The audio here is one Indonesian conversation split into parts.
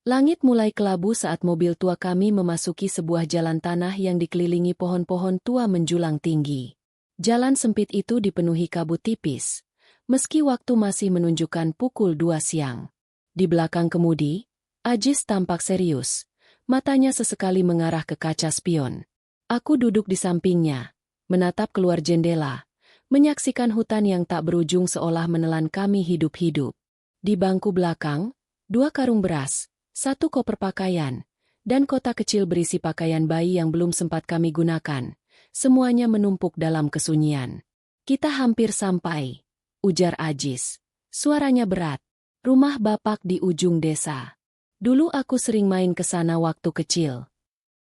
Langit mulai kelabu saat mobil tua kami memasuki sebuah jalan tanah yang dikelilingi pohon-pohon tua menjulang tinggi. Jalan sempit itu dipenuhi kabut tipis, meski waktu masih menunjukkan pukul 2 siang. Di belakang kemudi, Ajis tampak serius, matanya sesekali mengarah ke kaca spion. Aku duduk di sampingnya, menatap keluar jendela, menyaksikan hutan yang tak berujung seolah menelan kami hidup-hidup. Di bangku belakang, 2 karung beras, 1 koper pakaian, dan kotak kecil berisi pakaian bayi yang belum sempat kami gunakan. Semuanya menumpuk dalam kesunyian. Kita hampir sampai, ujar Ajis. Suaranya berat. Rumah Bapak di ujung desa. Dulu aku sering main ke sana waktu kecil.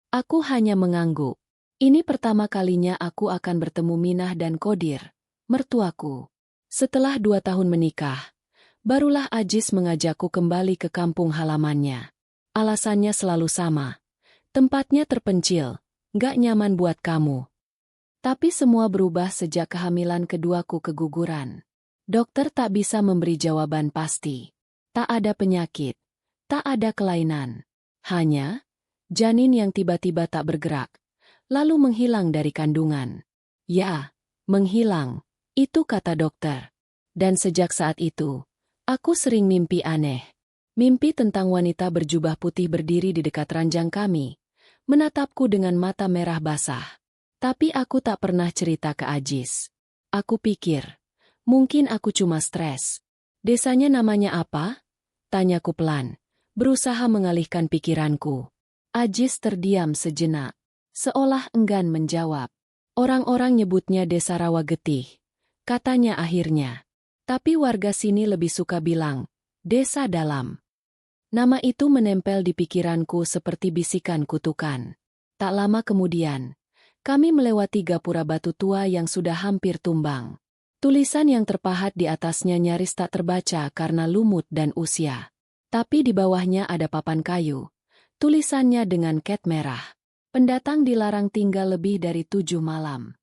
Aku hanya mengangguk. Ini pertama kalinya aku akan bertemu Minah dan Kodir, mertuaku. Setelah 2 tahun menikah, barulah Ajis mengajakku kembali ke kampung halamannya. Alasannya selalu sama. Tempatnya terpencil, gak nyaman buat kamu. Tapi semua berubah sejak kehamilan keduaku keguguran. Dokter tak bisa memberi jawaban pasti. Tak ada penyakit, tak ada kelainan. Hanya janin yang tiba-tiba tak bergerak, lalu menghilang dari kandungan. Ya, menghilang, itu kata dokter. Dan sejak saat itu, aku sering mimpi aneh. Mimpi tentang wanita berjubah putih berdiri di dekat ranjang kami, menatapku dengan mata merah basah. Tapi aku tak pernah cerita ke Ajis. Aku pikir, mungkin aku cuma stres. Desanya namanya apa? Tanyaku pelan, berusaha mengalihkan pikiranku. Ajis terdiam sejenak, seolah enggan menjawab. Orang-orang nyebutnya Desa Rawa Getih, katanya akhirnya. Tapi warga sini lebih suka bilang, Desa Dalam. Nama itu menempel di pikiranku seperti bisikan kutukan. Tak lama kemudian, kami melewati gapura batu tua yang sudah hampir tumbang. Tulisan yang terpahat di atasnya nyaris tak terbaca karena lumut dan usia. Tapi di bawahnya ada papan kayu. Tulisannya dengan cat merah. Pendatang dilarang tinggal lebih dari 7 malam.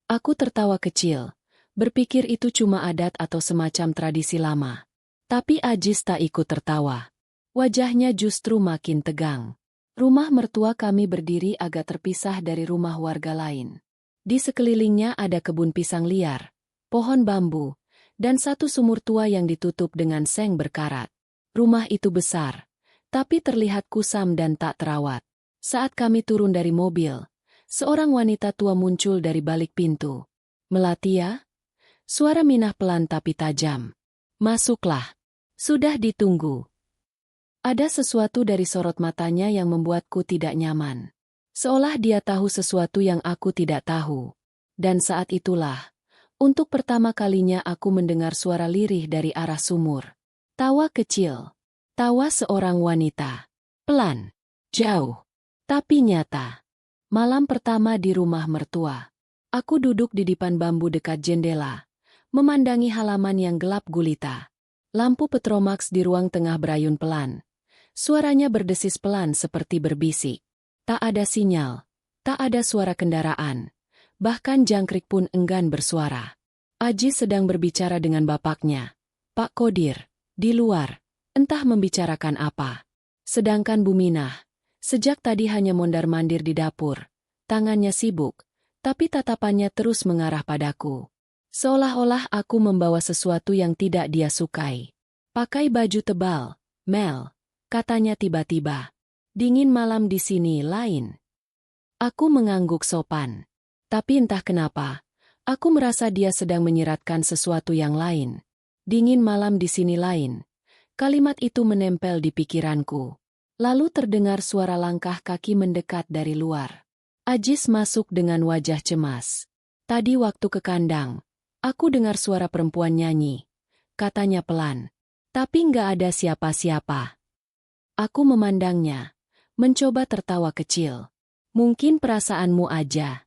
Aku tertawa kecil, berpikir itu cuma adat atau semacam tradisi lama. Tapi Ajis tak ikut tertawa. Wajahnya justru makin tegang. Rumah mertua kami berdiri agak terpisah dari rumah warga lain. Di sekelilingnya ada kebun pisang liar, pohon bambu, dan 1 sumur tua yang ditutup dengan seng berkarat. Rumah itu besar, tapi terlihat kusam dan tak terawat. Saat kami turun dari mobil, seorang wanita tua muncul dari balik pintu. Melatia? Suara Minah pelan tapi tajam. Masuklah. Sudah ditunggu. Ada sesuatu dari sorot matanya yang membuatku tidak nyaman. Seolah dia tahu sesuatu yang aku tidak tahu. Dan saat itulah, untuk pertama kalinya aku mendengar suara lirih dari arah sumur. Tawa kecil. Tawa seorang wanita. Pelan. Jauh. Tapi nyata. Malam pertama di rumah mertua. Aku duduk di dipan bambu dekat jendela, memandangi halaman yang gelap gulita. Lampu petromax di ruang tengah berayun pelan. Suaranya berdesis pelan seperti berbisik. Tak ada sinyal, tak ada suara kendaraan. Bahkan jangkrik pun enggan bersuara. Ajis sedang berbicara dengan bapaknya, Pak Kodir, di luar, entah membicarakan apa. Sedangkan Bu Minah, sejak tadi hanya mondar-mandir di dapur. Tangannya sibuk, tapi tatapannya terus mengarah padaku. Seolah-olah aku membawa sesuatu yang tidak dia sukai. Pakai baju tebal, Mel. Katanya tiba-tiba. Dingin malam di sini lain. Aku mengangguk sopan. Tapi entah kenapa, aku merasa dia sedang menyiratkan sesuatu yang lain. Dingin malam di sini lain. Kalimat itu menempel di pikiranku. Lalu terdengar suara langkah kaki mendekat dari luar. Ajis masuk dengan wajah cemas. Tadi waktu ke kandang, aku dengar suara perempuan nyanyi. Katanya pelan. Tapi nggak ada siapa-siapa. Aku memandangnya, mencoba tertawa kecil. Mungkin perasaanmu aja.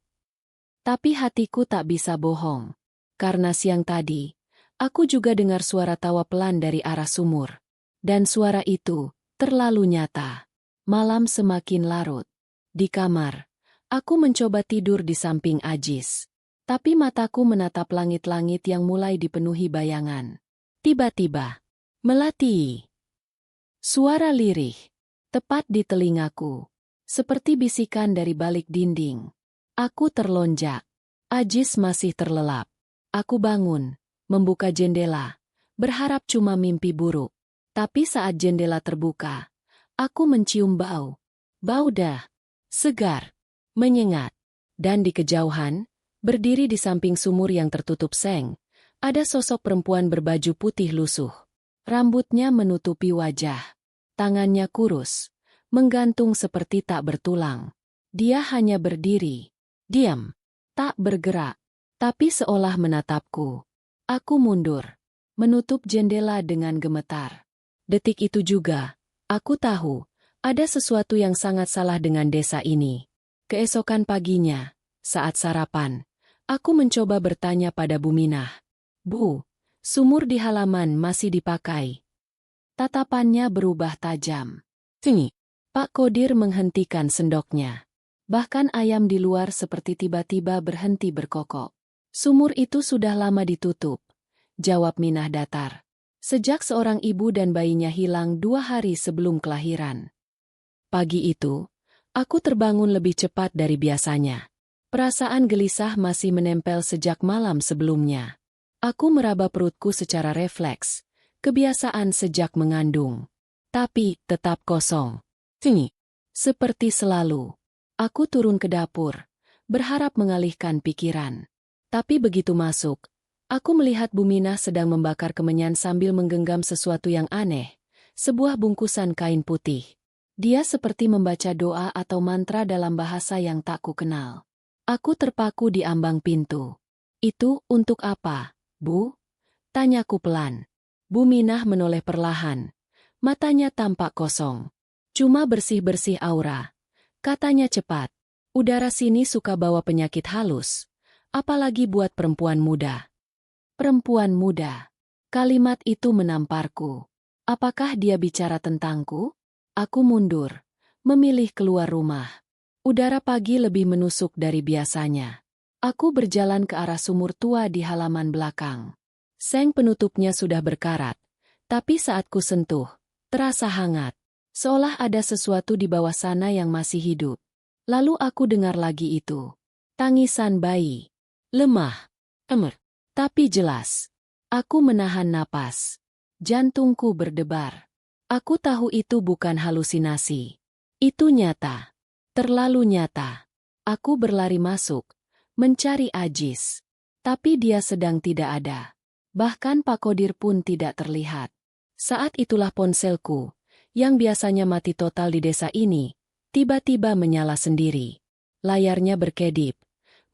Tapi hatiku tak bisa bohong. Karena siang tadi, aku juga dengar suara tawa pelan dari arah sumur. Dan suara itu terlalu nyata. Malam semakin larut. Di kamar, aku mencoba tidur di samping Ajis. Tapi mataku menatap langit-langit yang mulai dipenuhi bayangan. Tiba-tiba, Melati. Suara lirih, tepat di telingaku. Seperti bisikan dari balik dinding. Aku terlonjak. Ajis masih terlelap. Aku bangun, membuka jendela, berharap cuma mimpi buruk. Tapi saat jendela terbuka, aku mencium bau. Bau dah, segar, menyengat. Dan di kejauhan, berdiri di samping sumur yang tertutup seng, ada sosok perempuan berbaju putih lusuh. Rambutnya menutupi wajah. Tangannya kurus, menggantung seperti tak bertulang. Dia hanya berdiri, diam, tak bergerak, tapi seolah menatapku. Aku mundur, menutup jendela dengan gemetar. Detik itu juga, aku tahu, ada sesuatu yang sangat salah dengan desa ini. Keesokan paginya, saat sarapan, aku mencoba bertanya pada Bu Minah. Bu, sumur di halaman masih dipakai. Tatapannya berubah tajam. Sini. Pak Kodir menghentikan sendoknya. Bahkan ayam di luar seperti tiba-tiba berhenti berkokok. Sumur itu sudah lama ditutup, jawab Minah datar. Sejak seorang ibu dan bayinya hilang 2 hari sebelum kelahiran. Pagi itu, aku terbangun lebih cepat dari biasanya. Perasaan gelisah masih menempel sejak malam sebelumnya. Aku meraba perutku secara refleks. Kebiasaan sejak mengandung. Tapi tetap kosong. Sini. Seperti selalu. Aku turun ke dapur, berharap mengalihkan pikiran. Tapi begitu masuk, aku melihat Bu Minah sedang membakar kemenyan sambil menggenggam sesuatu yang aneh. Sebuah bungkusan kain putih. Dia seperti membaca doa atau mantra dalam bahasa yang tak kukenal. Aku terpaku di ambang pintu. Itu untuk apa, Bu? Tanyaku pelan. Bu Minah menoleh perlahan. Matanya tampak kosong. Cuma bersih-bersih aura. Katanya cepat. Udara sini suka bawa penyakit halus. Apalagi buat perempuan muda. Perempuan muda. Kalimat itu menamparku. Apakah dia bicara tentangku? Aku mundur. Memilih keluar rumah. Udara pagi lebih menusuk dari biasanya. Aku berjalan ke arah sumur tua di halaman belakang. Seng penutupnya sudah berkarat, tapi saat ku sentuh, terasa hangat, seolah ada sesuatu di bawah sana yang masih hidup. Lalu aku dengar lagi itu. Tangisan bayi. Lemah, tapi jelas. Aku menahan napas. Jantungku berdebar. Aku tahu itu bukan halusinasi. Itu nyata. Terlalu nyata. Aku berlari masuk, mencari Ajis. Tapi dia sedang tidak ada. Bahkan Pak Kodir pun tidak terlihat. Saat itulah ponselku, yang biasanya mati total di desa ini, tiba-tiba menyala sendiri. Layarnya berkedip,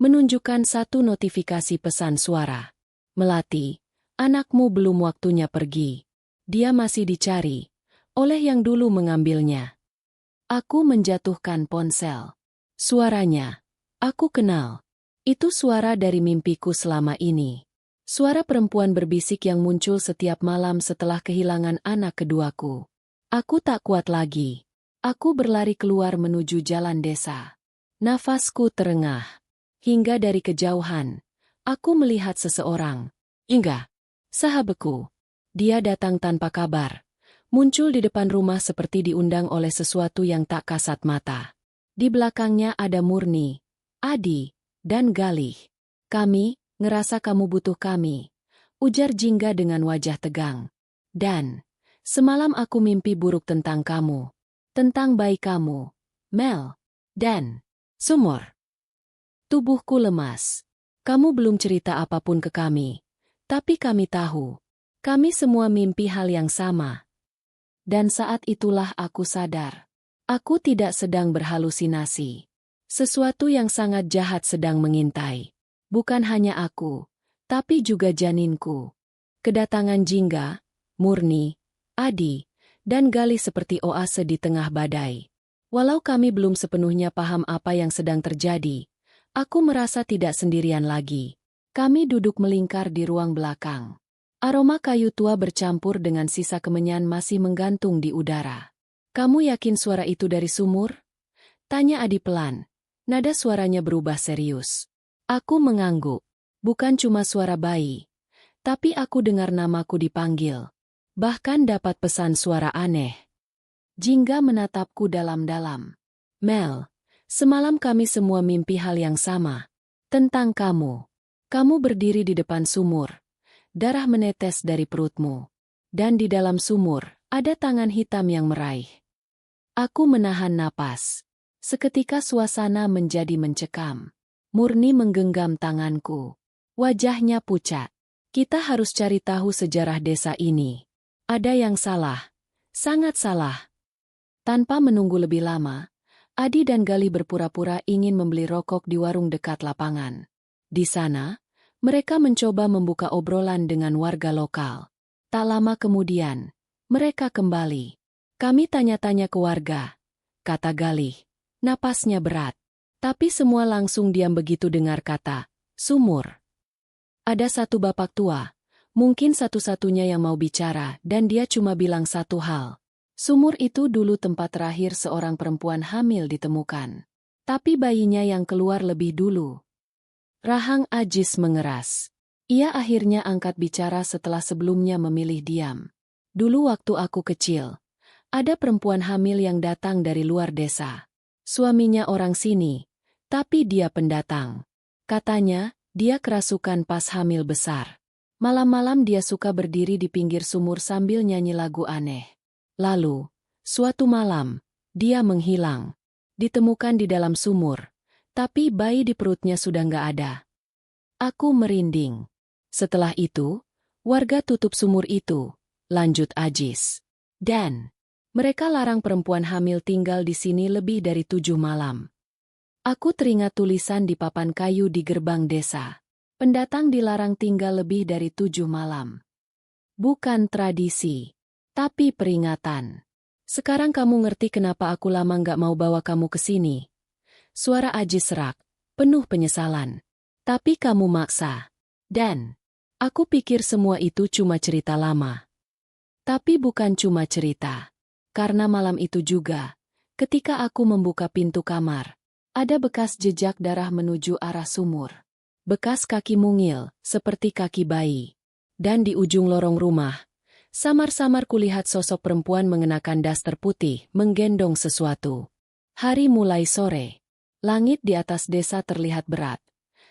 menunjukkan satu notifikasi pesan suara. Melati, anakmu belum waktunya pergi. Dia masih dicari, oleh yang dulu mengambilnya. Aku menjatuhkan ponsel. Suaranya, aku kenal. Itu suara dari mimpiku selama ini. Suara perempuan berbisik yang muncul setiap malam setelah kehilangan anak keduaku. Aku tak kuat lagi. Aku berlari keluar menuju jalan desa. Nafasku terengah. Hingga dari kejauhan, aku melihat seseorang. Hingga, sahabatku. Dia datang tanpa kabar. Muncul di depan rumah seperti diundang oleh sesuatu yang tak kasat mata. Di belakangnya ada Murni, Adi, dan Galih. Kami ngerasa kamu butuh kami, ujar Jingga dengan wajah tegang. Dan, semalam aku mimpi buruk tentang kamu. Tentang bayi kamu, Mel, dan Sumur. Tubuhku lemas. Kamu belum cerita apapun ke kami. Tapi kami tahu. Kami semua mimpi hal yang sama. Dan saat itulah aku sadar. Aku tidak sedang berhalusinasi. Sesuatu yang sangat jahat sedang mengintai. Bukan hanya aku, tapi juga janinku. Kedatangan Jingga, Murni, Adi, dan Galih seperti oase di tengah badai. Walau kami belum sepenuhnya paham apa yang sedang terjadi, aku merasa tidak sendirian lagi. Kami duduk melingkar di ruang belakang. Aroma kayu tua bercampur dengan sisa kemenyan masih menggantung di udara. Kamu yakin suara itu dari sumur? Tanya Adi pelan. Nada suaranya berubah serius. Aku mengangguk. Bukan cuma suara bayi. Tapi aku dengar namaku dipanggil. Bahkan dapat pesan suara aneh. Jingga menatapku dalam-dalam. Mel, semalam kami semua mimpi hal yang sama. Tentang kamu. Kamu berdiri di depan sumur. Darah menetes dari perutmu. Dan di dalam sumur, ada tangan hitam yang meraih. Aku menahan napas. Seketika suasana menjadi mencekam. Murni menggenggam tanganku. Wajahnya pucat. Kita harus cari tahu sejarah desa ini. Ada yang salah. Sangat salah. Tanpa menunggu lebih lama, Adi dan Gali berpura-pura ingin membeli rokok di warung dekat lapangan. Di sana, mereka mencoba membuka obrolan dengan warga lokal. Tak lama kemudian, mereka kembali. Kami tanya-tanya ke warga, kata Gali. Napasnya berat. Tapi semua langsung diam begitu dengar kata, sumur. Ada satu bapak tua, mungkin satu-satunya yang mau bicara, dan dia cuma bilang satu hal. Sumur itu dulu tempat terakhir seorang perempuan hamil ditemukan. Tapi bayinya yang keluar lebih dulu. Rahang Ajis mengeras. Ia akhirnya angkat bicara setelah sebelumnya memilih diam. Dulu waktu aku kecil, ada perempuan hamil yang datang dari luar desa. Suaminya orang sini, tapi dia pendatang. Katanya, dia kerasukan pas hamil besar. Malam-malam dia suka berdiri di pinggir sumur sambil nyanyi lagu aneh. Lalu, suatu malam, dia menghilang. Ditemukan di dalam sumur, tapi bayi di perutnya sudah nggak ada. Aku merinding. Setelah itu, warga tutup sumur itu, lanjut Ajis. Dan, mereka larang perempuan hamil tinggal di sini lebih dari 7 malam. Aku teringat tulisan di papan kayu di gerbang desa. Pendatang dilarang tinggal lebih dari 7 malam. Bukan tradisi. Tapi peringatan. Sekarang kamu ngerti kenapa aku lama nggak mau bawa kamu ke sini. Suara Ajis serak, penuh penyesalan. Tapi kamu maksa. Dan, aku pikir semua itu cuma cerita lama. Tapi bukan cuma cerita. Karena malam itu juga, ketika aku membuka pintu kamar, ada bekas jejak darah menuju arah sumur. Bekas kaki mungil, seperti kaki bayi. Dan di ujung lorong rumah, samar-samar kulihat sosok perempuan mengenakan daster putih, menggendong sesuatu. Hari mulai sore. Langit di atas desa terlihat berat.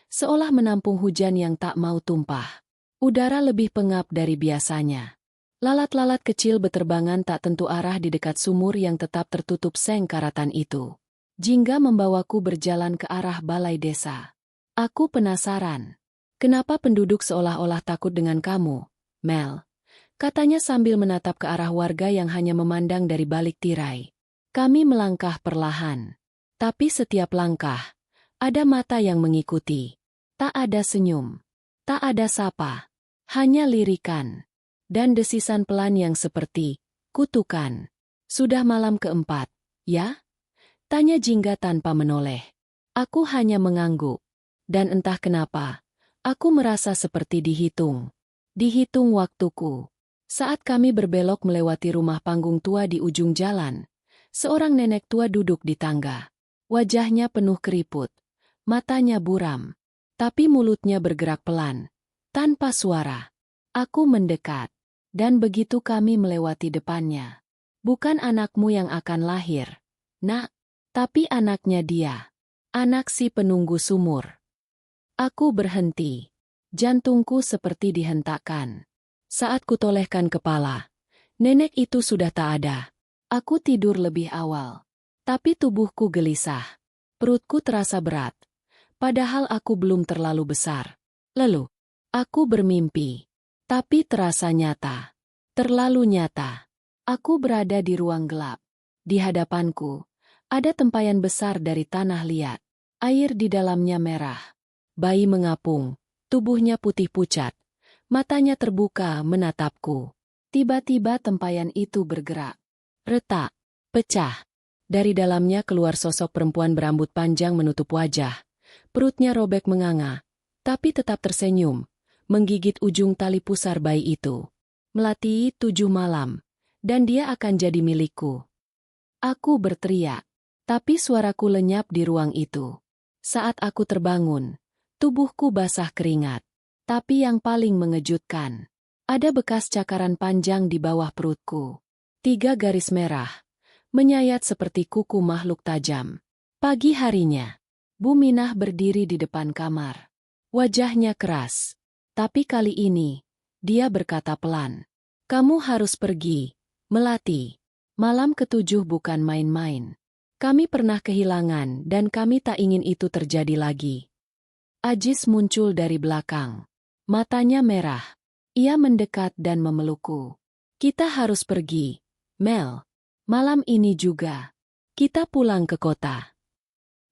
Seolah menampung hujan yang tak mau tumpah. Udara lebih pengap dari biasanya. Lalat-lalat kecil beterbangan tak tentu arah di dekat sumur yang tetap tertutup seng karatan itu. Jingga membawaku berjalan ke arah balai desa. Aku penasaran. Kenapa penduduk seolah-olah takut dengan kamu, Mel? Katanya sambil menatap ke arah warga yang hanya memandang dari balik tirai. Kami melangkah perlahan. Tapi setiap langkah, ada mata yang mengikuti. Tak ada senyum. Tak ada sapa. Hanya lirikan. Dan desisan pelan yang seperti kutukan. Sudah malam keempat, ya? Tanya Jingga tanpa menoleh. Aku hanya mengangguk. Dan entah kenapa, aku merasa seperti dihitung. Dihitung waktuku. Saat kami berbelok melewati rumah panggung tua di ujung jalan, seorang nenek tua duduk di tangga. Wajahnya penuh keriput, matanya buram, tapi mulutnya bergerak pelan, tanpa suara. Aku mendekat, dan begitu kami melewati depannya. Bukan anakmu yang akan lahir, nak, tapi anaknya dia. Anak si penunggu sumur. Aku berhenti. Jantungku seperti dihentakkan. Saat kutolehkan kepala, nenek itu sudah tak ada. Aku tidur lebih awal. Tapi tubuhku gelisah. Perutku terasa berat. Padahal aku belum terlalu besar. Lalu, aku bermimpi. Tapi terasa nyata. Terlalu nyata. Aku berada di ruang gelap. Di hadapanku, ada tempayan besar dari tanah liat. Air di dalamnya merah. Bayi mengapung. Tubuhnya putih pucat. Matanya terbuka menatapku. Tiba-tiba tempayan itu bergerak. Retak. Pecah. Dari dalamnya keluar sosok perempuan berambut panjang menutup wajah. Perutnya robek menganga. Tapi tetap tersenyum. Menggigit ujung tali pusar bayi itu. Melati 7 malam. Dan dia akan jadi milikku. Aku berteriak. Tapi suaraku lenyap di ruang itu. Saat aku terbangun, tubuhku basah keringat. Tapi yang paling mengejutkan, ada bekas cakaran panjang di bawah perutku. 3 garis merah, menyayat seperti kuku makhluk tajam. Pagi harinya, Bu Minah berdiri di depan kamar. Wajahnya keras. Tapi kali ini, dia berkata pelan. Kamu harus pergi, Melati. Malam ketujuh bukan main-main. Kami pernah kehilangan dan kami tak ingin itu terjadi lagi. Ajis muncul dari belakang. Matanya merah. Ia mendekat dan memelukku. Kita harus pergi, Mel. Malam ini juga. Kita pulang ke kota.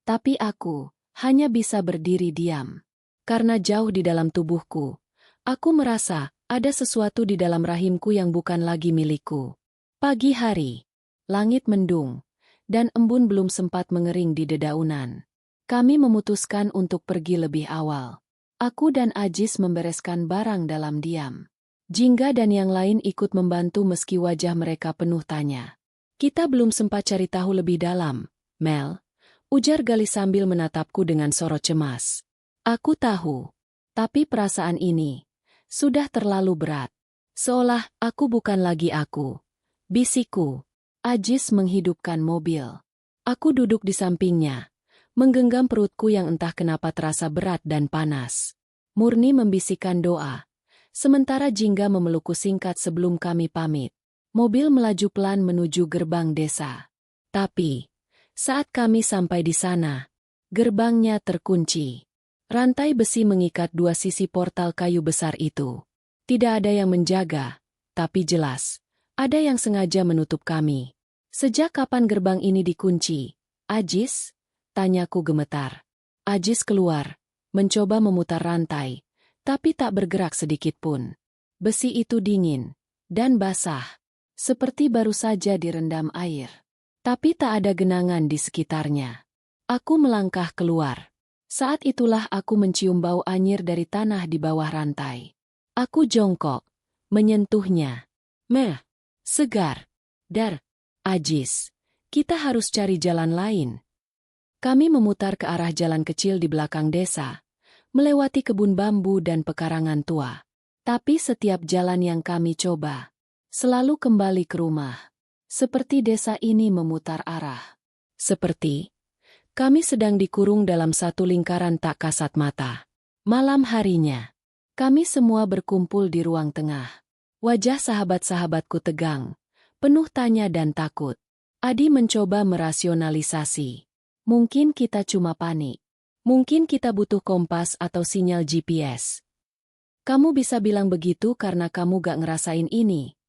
Tapi aku hanya bisa berdiri diam. Karena jauh di dalam tubuhku, aku merasa ada sesuatu di dalam rahimku yang bukan lagi milikku. Pagi hari, langit mendung, dan embun belum sempat mengering di dedaunan. Kami memutuskan untuk pergi lebih awal. Aku dan Ajis membereskan barang dalam diam. Jingga dan yang lain ikut membantu meski wajah mereka penuh tanya. Kita belum sempat cari tahu lebih dalam, Mel, ujar Gali sambil menatapku dengan sorot cemas. Aku tahu, tapi perasaan ini sudah terlalu berat. Seolah aku bukan lagi aku. Bisikku. Ajis menghidupkan mobil. Aku duduk di sampingnya, menggenggam perutku yang entah kenapa terasa berat dan panas. Murni membisikkan doa, sementara Jingga memelukku singkat sebelum kami pamit. Mobil melaju pelan menuju gerbang desa. Tapi, saat kami sampai di sana, gerbangnya terkunci. Rantai besi mengikat dua sisi portal kayu besar itu. Tidak ada yang menjaga, tapi jelas, ada yang sengaja menutup kami. Sejak kapan gerbang ini dikunci, Ajis? Tanyaku gemetar. Ajis keluar, mencoba memutar rantai, tapi tak bergerak sedikit pun. Besi itu dingin dan basah, seperti baru saja direndam air. Tapi tak ada genangan di sekitarnya. Aku melangkah keluar. Saat itulah aku mencium bau anyir dari tanah di bawah rantai. Aku jongkok, menyentuhnya. Meh, segar. Dar, Ajis, kita harus cari jalan lain. Kami memutar ke arah jalan kecil di belakang desa, melewati kebun bambu dan pekarangan tua. Tapi setiap jalan yang kami coba, selalu kembali ke rumah. Seperti desa ini memutar arah. Seperti kami sedang dikurung dalam satu lingkaran tak kasat mata. Malam harinya, kami semua berkumpul di ruang tengah. Wajah sahabat-sahabatku tegang, penuh tanya dan takut. Adi mencoba merasionalisasi. Mungkin kita cuma panik. Mungkin kita butuh kompas atau sinyal GPS. Kamu bisa bilang begitu karena kamu gak ngerasain ini.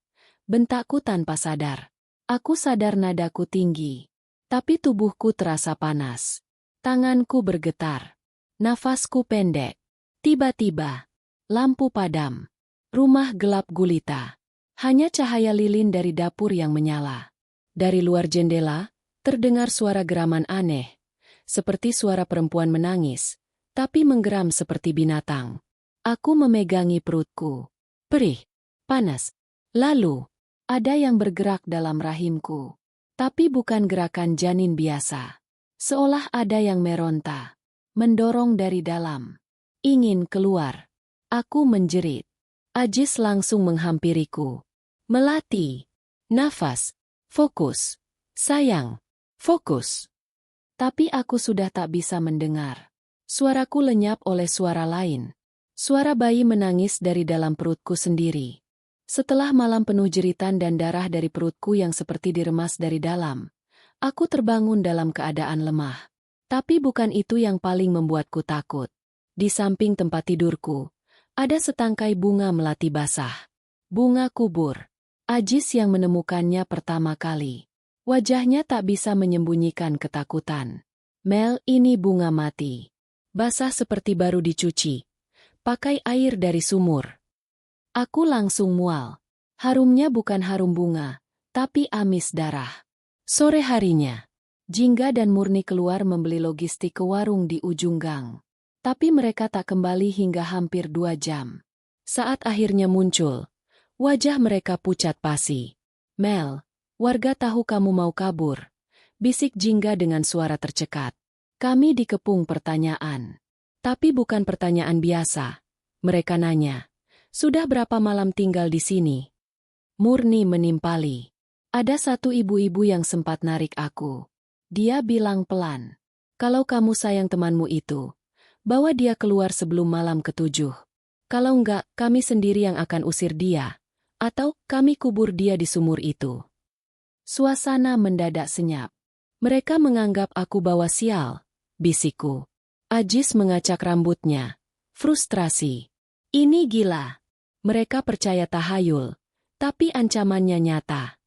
Bentakku tanpa sadar. Aku sadar nadaku tinggi. Tapi tubuhku terasa panas. Tanganku bergetar. Nafasku pendek. Tiba-tiba, lampu padam. Rumah gelap gulita. Hanya cahaya lilin dari dapur yang menyala. Dari luar jendela, terdengar suara geraman aneh. Seperti suara perempuan menangis, tapi menggeram seperti binatang. Aku memegangi perutku. Perih, panas. Lalu, ada yang bergerak dalam rahimku. Tapi bukan gerakan janin biasa. Seolah ada yang meronta. Mendorong dari dalam. Ingin keluar. Aku menjerit. Ajis langsung menghampiriku. Melati. Nafas. Fokus. Sayang. Fokus. Tapi aku sudah tak bisa mendengar. Suaraku lenyap oleh suara lain. Suara bayi menangis dari dalam perutku sendiri. Setelah malam penuh jeritan dan darah dari perutku yang seperti diremas dari dalam, aku terbangun dalam keadaan lemah. Tapi bukan itu yang paling membuatku takut. Di samping tempat tidurku, ada setangkai bunga melati basah. Bunga kubur. Ajis yang menemukannya pertama kali. Wajahnya tak bisa menyembunyikan ketakutan. Mel, ini bunga mati. Basah seperti baru dicuci. Pakai air dari sumur. Aku langsung mual. Harumnya bukan harum bunga, tapi amis darah. Sore harinya, Jingga dan Murni keluar membeli logistik ke warung di ujung gang. Tapi mereka tak kembali hingga hampir 2 jam. Saat akhirnya muncul, wajah mereka pucat pasi. Mel, warga tahu kamu mau kabur. Bisik Jingga dengan suara tercekat. Kami dikepung pertanyaan. Tapi bukan pertanyaan biasa. Mereka nanya. Sudah berapa malam tinggal di sini? Murni menimpali. Ada satu ibu-ibu yang sempat narik aku. Dia bilang pelan, "Kalau kamu sayang temanmu itu, bawa dia keluar sebelum malam ke-7. Kalau enggak, kami sendiri yang akan usir dia. Atau kami kubur dia di sumur itu." Suasana mendadak senyap. Mereka menganggap aku bawa sial, bisikku. Ajis mengacak rambutnya. Frustrasi. Ini gila. Mereka percaya tahayul, tapi ancamannya nyata.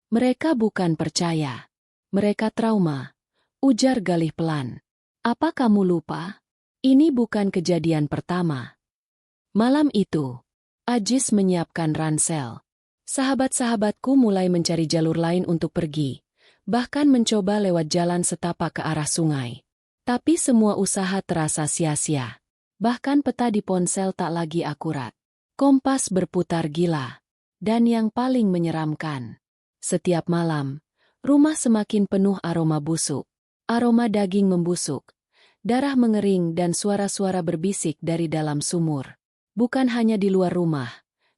Mereka bukan percaya. Mereka trauma. Ujar Galih pelan. Apa kamu lupa? Ini bukan kejadian pertama. Malam itu, Ajis menyiapkan ransel. Sahabat-sahabatku mulai mencari jalur lain untuk pergi, bahkan mencoba lewat jalan setapak ke arah sungai. Tapi semua usaha terasa sia-sia. Bahkan peta di ponsel tak lagi akurat. Kompas berputar gila. Dan yang paling menyeramkan, setiap malam, rumah semakin penuh aroma busuk. Aroma daging membusuk, darah mengering dan suara-suara berbisik dari dalam sumur. Bukan hanya di luar rumah,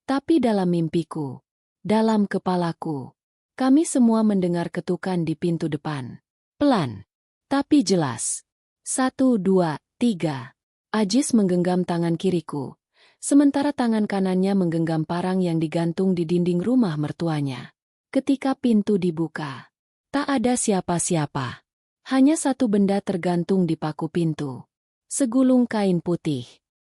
tapi dalam mimpiku, dalam kepalaku. Kami semua mendengar ketukan di pintu depan. Pelan, tapi jelas. 1, 2, 3. Ajis menggenggam tangan kiriku, sementara tangan kanannya menggenggam parang yang digantung di dinding rumah mertuanya. Ketika pintu dibuka, tak ada siapa-siapa. Hanya satu benda tergantung di paku pintu. Segulung kain putih.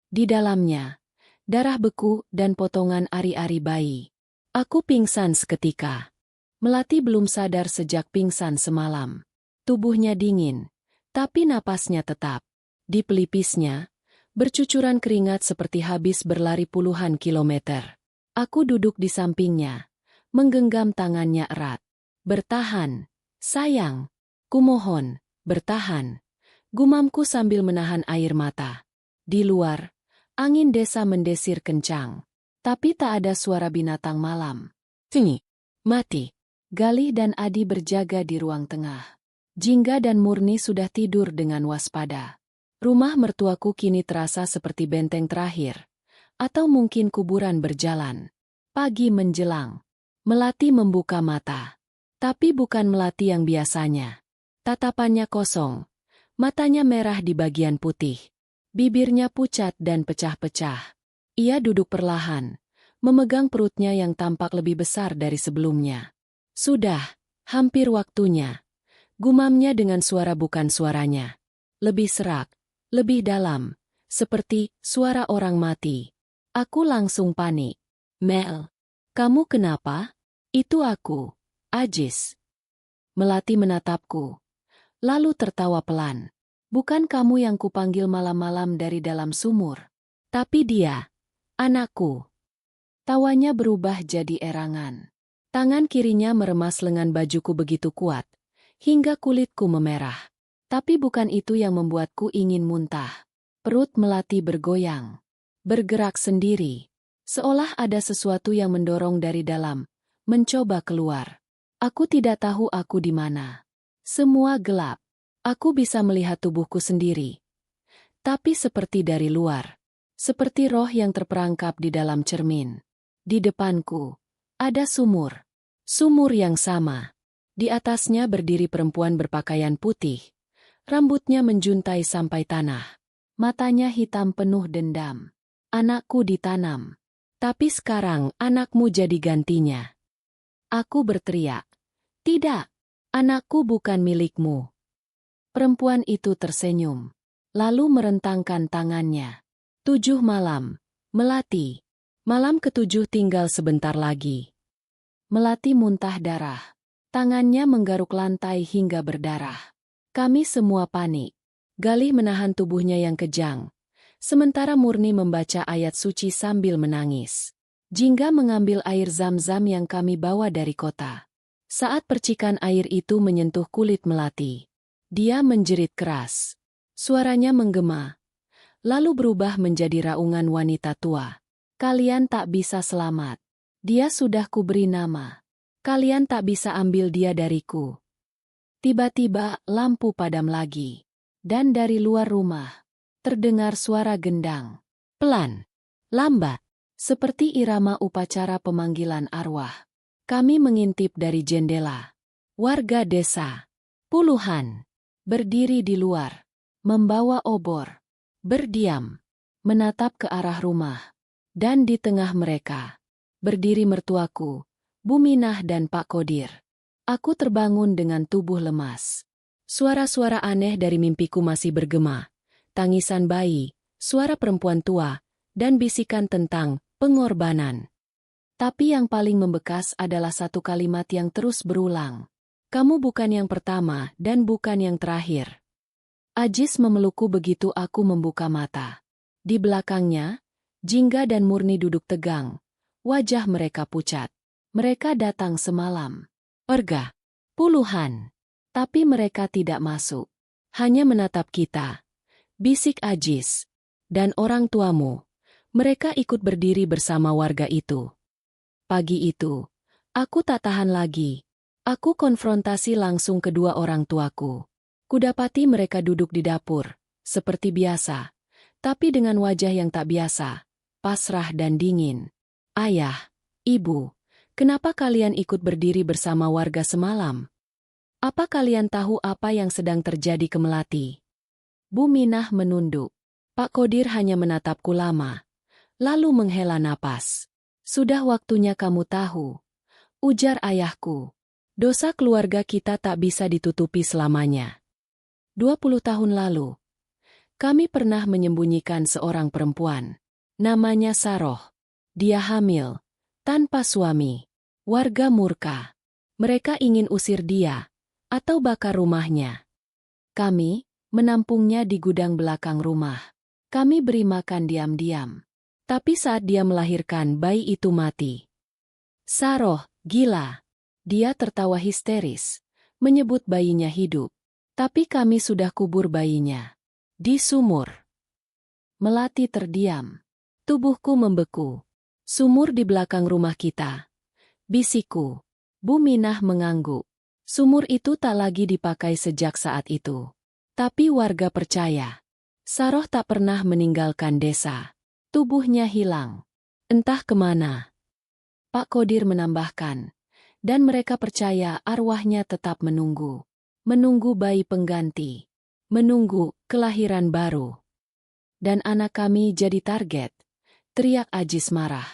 Di dalamnya, darah beku dan potongan ari-ari bayi. Aku pingsan seketika. Melati belum sadar sejak pingsan semalam. Tubuhnya dingin, tapi napasnya tetap. Di pelipisnya, bercucuran keringat seperti habis berlari puluhan kilometer. Aku duduk di sampingnya, menggenggam tangannya erat. "Bertahan, sayang. Kumohon, bertahan." Gumamku sambil menahan air mata. Di luar, angin desa mendesir kencang. Tapi tak ada suara binatang malam. Sini, mati. Galih dan Adi berjaga di ruang tengah. Jingga dan Murni sudah tidur dengan waspada. Rumah mertuaku kini terasa seperti benteng terakhir. Atau mungkin kuburan berjalan. Pagi menjelang. Melati membuka mata. Tapi bukan Melati yang biasanya. Tatapannya kosong. Matanya merah di bagian putih. Bibirnya pucat dan pecah-pecah. Ia duduk perlahan, memegang perutnya yang tampak lebih besar dari sebelumnya. "Sudah, hampir waktunya." Gumamnya dengan suara bukan suaranya. Lebih serak, lebih dalam, seperti suara orang mati. Aku langsung panik. "Mel, kamu kenapa?" "Itu aku, Ajis." Melati menatapku, lalu tertawa pelan. "Bukan kamu yang kupanggil malam-malam dari dalam sumur. Tapi dia, anakku." Tawanya berubah jadi erangan. Tangan kirinya meremas lengan bajuku begitu kuat, hingga kulitku memerah. Tapi bukan itu yang membuatku ingin muntah. Perut Melati bergoyang, bergerak sendiri, seolah ada sesuatu yang mendorong dari dalam, mencoba keluar. Aku tidak tahu aku di mana. Semua gelap. Aku bisa melihat tubuhku sendiri. Tapi seperti dari luar. Seperti roh yang terperangkap di dalam cermin. Di depanku, ada sumur. Sumur yang sama. Di atasnya berdiri perempuan berpakaian putih. Rambutnya menjuntai sampai tanah. Matanya hitam penuh dendam. "Anakku ditanam. Tapi sekarang anakmu jadi gantinya." Aku berteriak. "Tidak, anakku bukan milikmu." Perempuan itu tersenyum, lalu merentangkan tangannya. 7 malam, Melati. Malam ke-7 tinggal sebentar lagi. Melati muntah darah. Tangannya menggaruk lantai hingga berdarah. Kami semua panik. Galih menahan tubuhnya yang kejang. Sementara Murni membaca ayat suci sambil menangis. Jingga mengambil air zam-zam yang kami bawa dari kota. Saat percikan air itu menyentuh kulit Melati, dia menjerit keras. Suaranya menggema, lalu berubah menjadi raungan wanita tua. "Kalian tak bisa selamat. Dia sudah kuberi nama. Kalian tak bisa ambil dia dariku." Tiba-tiba lampu padam lagi. Dan dari luar rumah, terdengar suara gendang. Pelan, lambat, seperti irama upacara pemanggilan arwah. Kami mengintip dari jendela. Warga desa, puluhan, berdiri di luar, membawa obor, berdiam, menatap ke arah rumah. Dan di tengah mereka, berdiri mertuaku, Buminah dan Pak Kodir. Aku terbangun dengan tubuh lemas. Suara-suara aneh dari mimpiku masih bergema. Tangisan bayi, suara perempuan tua, dan bisikan tentang pengorbanan. Tapi yang paling membekas adalah satu kalimat yang terus berulang. Kamu bukan yang pertama dan bukan yang terakhir. Ajis memelukku begitu aku membuka mata. Di belakangnya, Jingga dan Murni duduk tegang. Wajah mereka pucat. Mereka datang semalam. Perga. Puluhan. Tapi mereka tidak masuk. Hanya menatap kita. Bisik Ajis. Dan orang tuamu. Mereka ikut berdiri bersama warga itu. Pagi itu, aku tak tahan lagi. Aku konfrontasi langsung kedua orang tuaku. Kudapati mereka duduk di dapur, seperti biasa. Tapi dengan wajah yang tak biasa. Pasrah dan dingin. Ayah, ibu. Kenapa kalian ikut berdiri bersama warga semalam? Apa kalian tahu apa yang sedang terjadi ke Melati? Buminah menunduk. Pak Kodir hanya menatapku lama. Lalu menghela napas. Sudah waktunya kamu tahu. Ujar ayahku. Dosa keluarga kita tak bisa ditutupi selamanya. 20 tahun lalu, kami pernah menyembunyikan seorang perempuan. Namanya Saroh. Dia hamil, tanpa suami. Warga murka. Mereka ingin usir dia, atau bakar rumahnya. Kami menampungnya di gudang belakang rumah. Kami beri makan diam-diam. Tapi saat dia melahirkan, bayi itu mati. Saroh, gila. Dia tertawa histeris, menyebut bayinya hidup. Tapi kami sudah kubur bayinya. Di sumur. Melati terdiam. Tubuhku membeku. Sumur di belakang rumah kita. Bisikku. Buminah mengangguk. Sumur itu tak lagi dipakai sejak saat itu. Tapi warga percaya. Saroh tak pernah meninggalkan desa. Tubuhnya hilang. Entah kemana. Pak Kodir menambahkan. Dan mereka percaya arwahnya tetap menunggu. Menunggu bayi pengganti. Menunggu kelahiran baru. Dan anak kami jadi target. Teriak Ajis marah.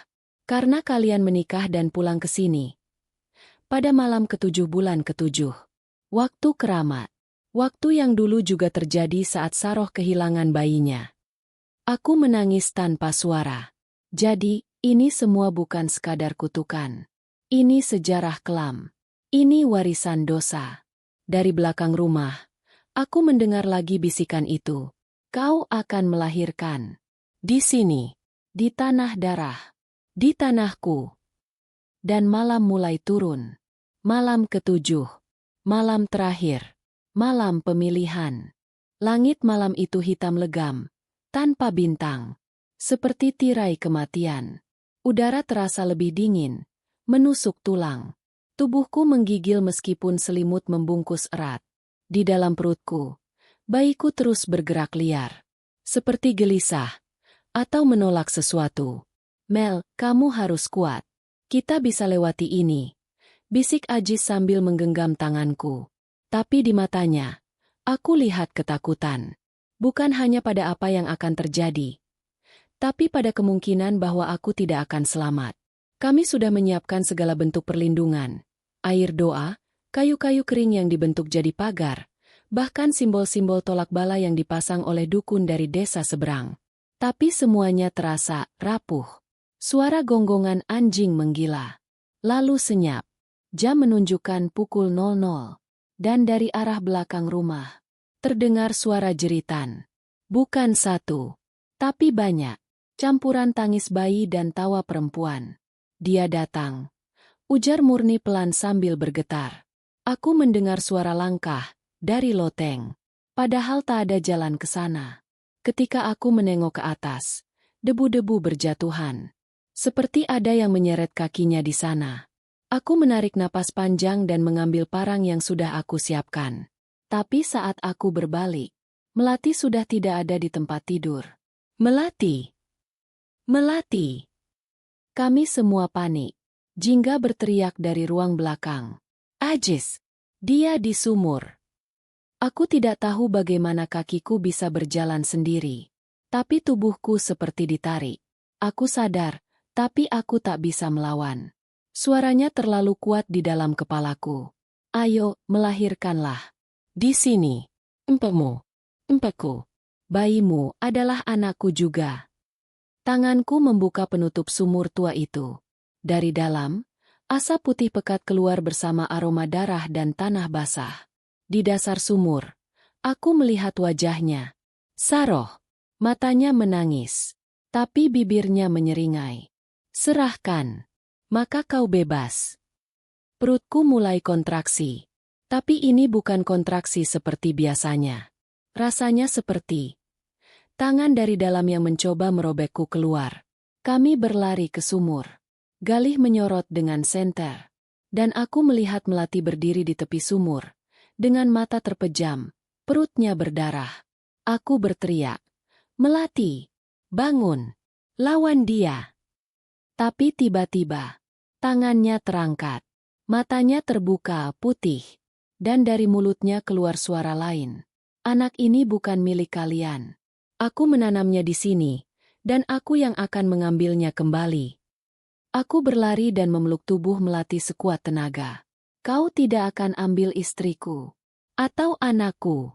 Karena kalian menikah dan pulang ke sini. Pada malam ke-7 bulan ke-7. Waktu keramat. Waktu yang dulu juga terjadi saat Saroh kehilangan bayinya. Aku menangis tanpa suara. Jadi, ini semua bukan sekadar kutukan. Ini sejarah kelam. Ini warisan dosa. Dari belakang rumah, aku mendengar lagi bisikan itu. Kau akan melahirkan. Di sini. Di tanah darah. Di tanahku. Dan malam mulai turun. Malam ke-7. Malam terakhir. Malam pemilihan. Langit malam itu hitam legam. Tanpa bintang. Seperti tirai kematian. Udara terasa lebih dingin. Menusuk tulang. Tubuhku menggigil meskipun selimut membungkus erat. Di dalam perutku, bayiku terus bergerak liar. Seperti gelisah. Atau menolak sesuatu. Mel, kamu harus kuat. Kita bisa lewati ini. Bisik Ajis sambil menggenggam tanganku. Tapi di matanya, aku lihat ketakutan. Bukan hanya pada apa yang akan terjadi. Tapi pada kemungkinan bahwa aku tidak akan selamat. Kami sudah menyiapkan segala bentuk perlindungan. Air doa, kayu-kayu kering yang dibentuk jadi pagar. Bahkan simbol-simbol tolak bala yang dipasang oleh dukun dari desa seberang. Tapi semuanya terasa rapuh. Suara gonggongan anjing menggila. Lalu senyap. Jam menunjukkan pukul 00. Dan dari arah belakang rumah, terdengar suara jeritan. Bukan satu, tapi banyak. Campuran tangis bayi dan tawa perempuan. Dia datang. Ujar Murni pelan sambil bergetar. Aku mendengar suara langkah dari loteng. Padahal tak ada jalan ke sana. Ketika aku menengok ke atas, debu-debu berjatuhan. Seperti ada yang menyeret kakinya di sana. Aku menarik napas panjang dan mengambil parang yang sudah aku siapkan. Tapi saat aku berbalik, Melati sudah tidak ada di tempat tidur. Melati! Melati! Kami semua panik. Jingga berteriak dari ruang belakang. Ajis! Dia di sumur. Aku tidak tahu bagaimana kakiku bisa berjalan sendiri. Tapi tubuhku seperti ditarik. Aku sadar, tapi aku tak bisa melawan. Suaranya terlalu kuat di dalam kepalaku. Ayo, melahirkanlah. Di sini. Empemu. Empeku. Bayimu adalah anakku juga. Tanganku membuka penutup sumur tua itu. Dari dalam, asap putih pekat keluar bersama aroma darah dan tanah basah. Di dasar sumur, aku melihat wajahnya. Saroh. Matanya menangis. Tapi bibirnya menyeringai. Serahkan. Maka kau bebas. Perutku mulai kontraksi. Tapi ini bukan kontraksi seperti biasanya. Rasanya seperti tangan dari dalam yang mencoba merobekku keluar. Kami berlari ke sumur. Galih menyorot dengan senter. Dan aku melihat Melati berdiri di tepi sumur. Dengan mata terpejam, perutnya berdarah. Aku berteriak. Melati, bangun. Lawan dia. Tapi tiba-tiba, tangannya terangkat. Matanya terbuka putih. Dan dari mulutnya keluar suara lain. Anak ini bukan milik kalian. Aku menanamnya di sini, dan aku yang akan mengambilnya kembali. Aku berlari dan memeluk tubuh Melati sekuat tenaga. Kau tidak akan ambil istriku. Atau anakku.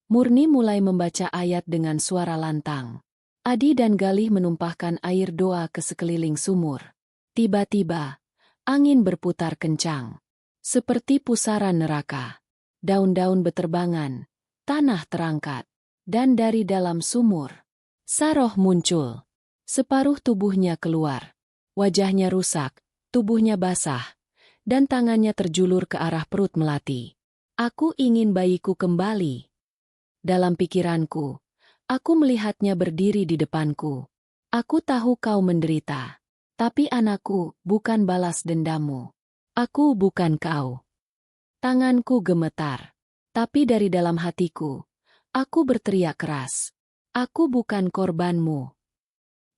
Murni mulai membaca ayat dengan suara lantang. Adi dan Galih menumpahkan air doa ke sekeliling sumur. Tiba-tiba, angin berputar kencang. Seperti pusaran neraka. Daun-daun beterbangan, tanah terangkat. Dan dari dalam sumur, Saroh muncul. Separuh tubuhnya keluar. Wajahnya rusak, tubuhnya basah, dan tangannya terjulur ke arah perut Melati. Aku ingin bayiku kembali. Dalam pikiranku, aku melihatnya berdiri di depanku. Aku tahu kau menderita. Tapi anakku bukan balas dendammu. Aku bukan kau. Tanganku gemetar. Tapi dari dalam hatiku, aku berteriak keras. Aku bukan korbanmu.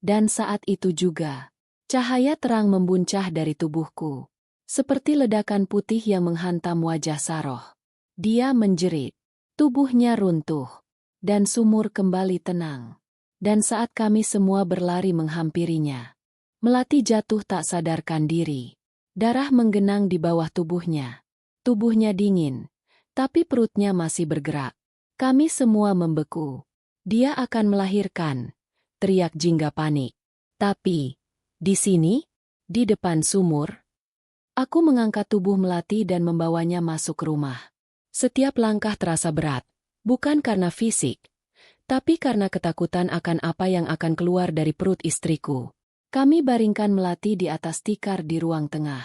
Dan saat itu juga, cahaya terang membuncah dari tubuhku. Seperti ledakan putih yang menghantam wajah Saroh. Dia menjerit. Tubuhnya runtuh. Dan sumur kembali tenang. Dan saat kami semua berlari menghampirinya, Melati jatuh tak sadarkan diri. Darah menggenang di bawah tubuhnya. Tubuhnya dingin, tapi perutnya masih bergerak. Kami semua membeku. Dia akan melahirkan, teriak Jingga panik. Tapi, di sini, di depan sumur, aku mengangkat tubuh Melati dan membawanya masuk rumah. Setiap langkah terasa berat, bukan karena fisik, tapi karena ketakutan akan apa yang akan keluar dari perut istriku. Kami baringkan Melati di atas tikar di ruang tengah.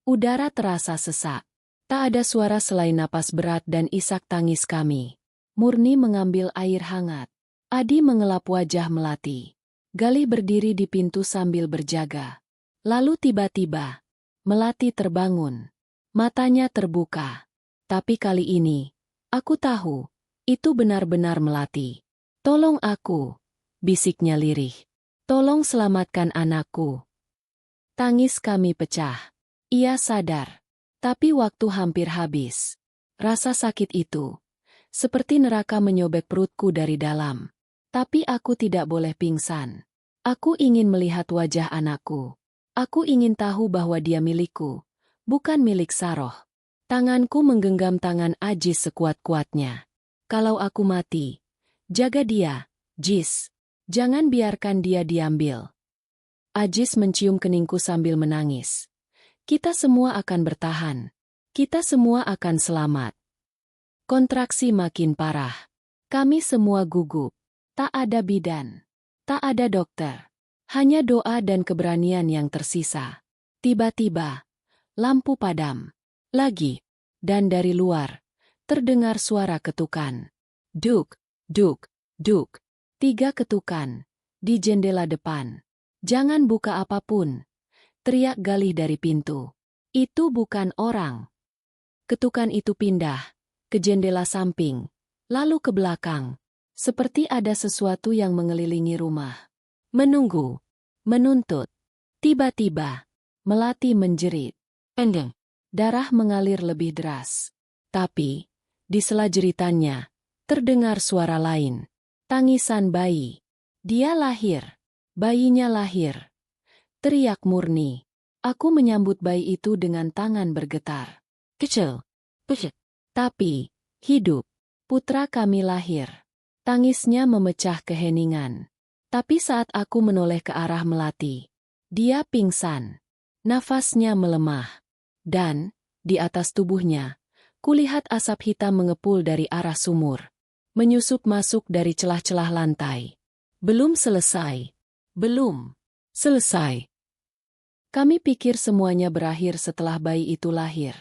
Udara terasa sesak. Tak ada suara selain napas berat dan isak tangis kami. Murni mengambil air hangat. Adi mengelap wajah Melati. Galih berdiri di pintu sambil berjaga. Lalu tiba-tiba, Melati terbangun. Matanya terbuka. Tapi kali ini, aku tahu, itu benar-benar Melati. Tolong aku, bisiknya lirih. Tolong selamatkan anakku. Tangis kami pecah. Ia sadar. Tapi waktu hampir habis. Rasa sakit itu, seperti neraka menyobek perutku dari dalam. Tapi aku tidak boleh pingsan. Aku ingin melihat wajah anakku. Aku ingin tahu bahwa dia milikku, bukan milik Saroh. Tanganku menggenggam tangan Ajis sekuat-kuatnya. Kalau aku mati, jaga dia, Jis. Jangan biarkan dia diambil. Ajis mencium keningku sambil menangis. Kita semua akan bertahan. Kita semua akan selamat. Kontraksi makin parah. Kami semua gugup. Tak ada bidan. Tak ada dokter. Hanya doa dan keberanian yang tersisa. Tiba-tiba, lampu padam. Lagi. Dan dari luar, terdengar suara ketukan. Duk, duk, duk. 3 ketukan. Di jendela depan. Jangan buka apapun. Teriak Galih dari pintu. Itu bukan orang. Ketukan itu pindah. Ke jendela samping. Lalu ke belakang. Seperti ada sesuatu yang mengelilingi rumah. Menunggu. Menuntut. Tiba-tiba, Melati menjerit. Endeng. Darah mengalir lebih deras. Tapi, di sela jeritannya, terdengar suara lain. Tangisan bayi. Dia lahir. Bayinya lahir. Teriak Murni. Aku menyambut bayi itu dengan tangan bergetar. Kecil. Kecil. Tapi, hidup. Putra kami lahir. Tangisnya memecah keheningan. Tapi saat aku menoleh ke arah Melati, dia pingsan. Nafasnya melemah. Dan, di atas tubuhnya, kulihat asap hitam mengepul dari arah sumur. Menyusup masuk dari celah-celah lantai. Belum selesai. Belum selesai. Kami pikir semuanya berakhir setelah bayi itu lahir.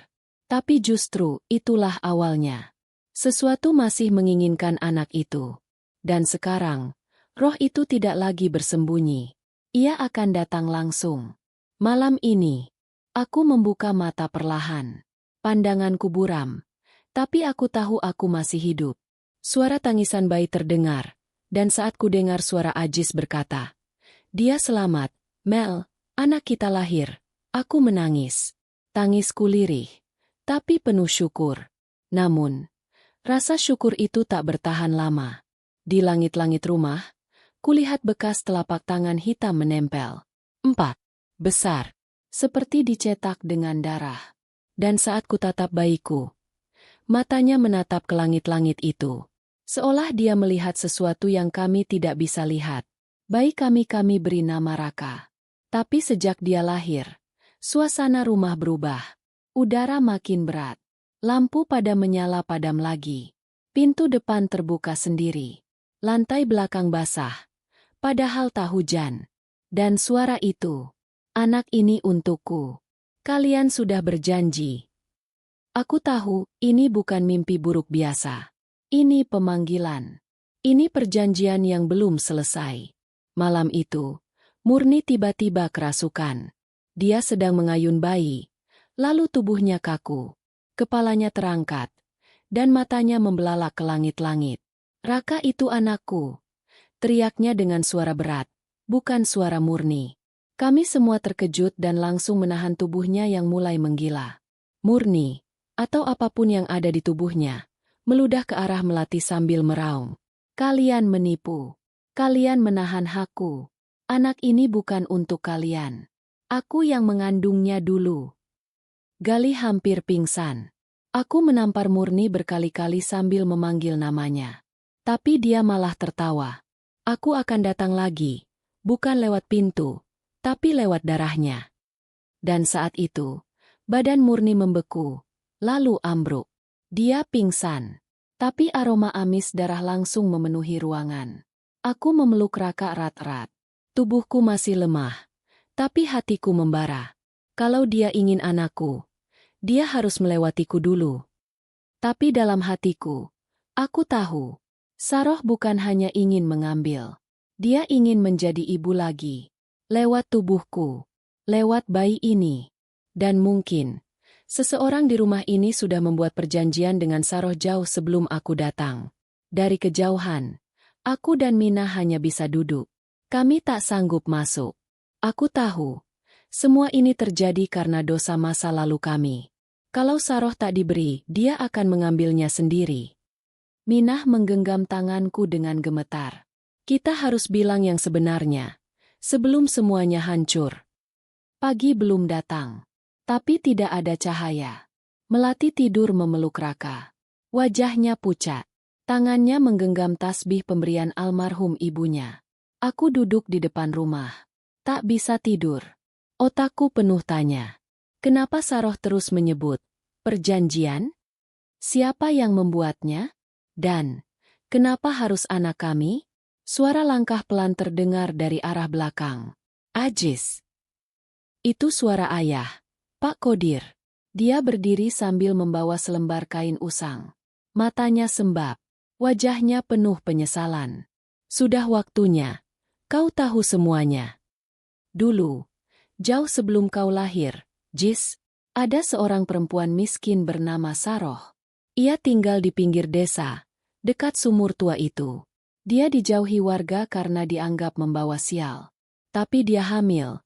Tapi justru itulah awalnya. Sesuatu masih menginginkan anak itu. Dan sekarang, roh itu tidak lagi bersembunyi. Ia akan datang langsung. Malam ini, aku membuka mata perlahan. Pandanganku buram. Tapi aku tahu aku masih hidup. Suara tangisan bayi terdengar. Dan saat ku dengar suara Ajis berkata, "Dia selamat, Mel, anak kita lahir." Aku menangis. Tangisku lirih, tapi penuh syukur. Namun, rasa syukur itu tak bertahan lama. Di langit-langit rumah, kulihat bekas telapak tangan hitam menempel. 4. Besar. Seperti dicetak dengan darah. Dan saat ku tatap bayiku, matanya menatap ke langit-langit itu. Seolah dia melihat sesuatu yang kami tidak bisa lihat. Bayi kami beri nama Raka. Tapi sejak dia lahir, suasana rumah berubah. Udara makin berat. Lampu pada menyala padam lagi. Pintu depan terbuka sendiri. Lantai belakang basah. Padahal tak hujan. Dan suara itu, "Anak ini untukku. Kalian sudah berjanji." Aku tahu, ini bukan mimpi buruk biasa. Ini pemanggilan. Ini perjanjian yang belum selesai. Malam itu, Murni tiba-tiba kerasukan. Dia sedang mengayun bayi. Lalu tubuhnya kaku. Kepalanya terangkat. Dan matanya membelalak ke langit-langit. "Raka itu anakku," teriaknya dengan suara berat. Bukan suara Murni. Kami semua terkejut dan langsung menahan tubuhnya yang mulai menggila. Murni, atau apapun yang ada di tubuhnya, meludah ke arah Melati sambil meraung. "Kalian menipu. Kalian menahan hakku. Anak ini bukan untuk kalian. Aku yang mengandungnya dulu." Gali hampir pingsan. Aku menampar Murni berkali-kali sambil memanggil namanya. Tapi dia malah tertawa. "Aku akan datang lagi, bukan lewat pintu, tapi lewat darahnya." Dan saat itu, badan Murni membeku, lalu ambruk. Dia pingsan. Tapi aroma amis darah langsung memenuhi ruangan. Aku memeluk Raka erat-erat. Tubuhku masih lemah. Tapi hatiku membara. Kalau dia ingin anakku, dia harus melewatiku dulu. Tapi dalam hatiku, aku tahu, Saroh bukan hanya ingin mengambil. Dia ingin menjadi ibu lagi. Lewat tubuhku. Lewat bayi ini. Dan mungkin seseorang di rumah ini sudah membuat perjanjian dengan Saroh jauh sebelum aku datang. Dari kejauhan, aku dan Mina hanya bisa duduk. Kami tak sanggup masuk. Aku tahu, semua ini terjadi karena dosa masa lalu kami. Kalau Saroh tak diberi, dia akan mengambilnya sendiri. Minah menggenggam tanganku dengan gemetar. Kita harus bilang yang sebenarnya, sebelum semuanya hancur. Pagi belum datang. Tapi tidak ada cahaya. Melati tidur memeluk Raka. Wajahnya pucat. Tangannya menggenggam tasbih pemberian almarhum ibunya. Aku duduk di depan rumah. Tak bisa tidur. Otakku penuh tanya. Kenapa Saroh terus menyebut perjanjian? Siapa yang membuatnya? Dan kenapa harus anak kami? Suara langkah pelan terdengar dari arah belakang. "Ajis." Itu suara ayah. Pak Kodir. Dia berdiri sambil membawa selembar kain usang. Matanya sembab. Wajahnya penuh penyesalan. "Sudah waktunya. Kau tahu semuanya. Dulu, jauh sebelum kau lahir, Jis, ada seorang perempuan miskin bernama Saroh. Ia tinggal di pinggir desa, dekat sumur tua itu. Dia dijauhi warga karena dianggap membawa sial. Tapi dia hamil,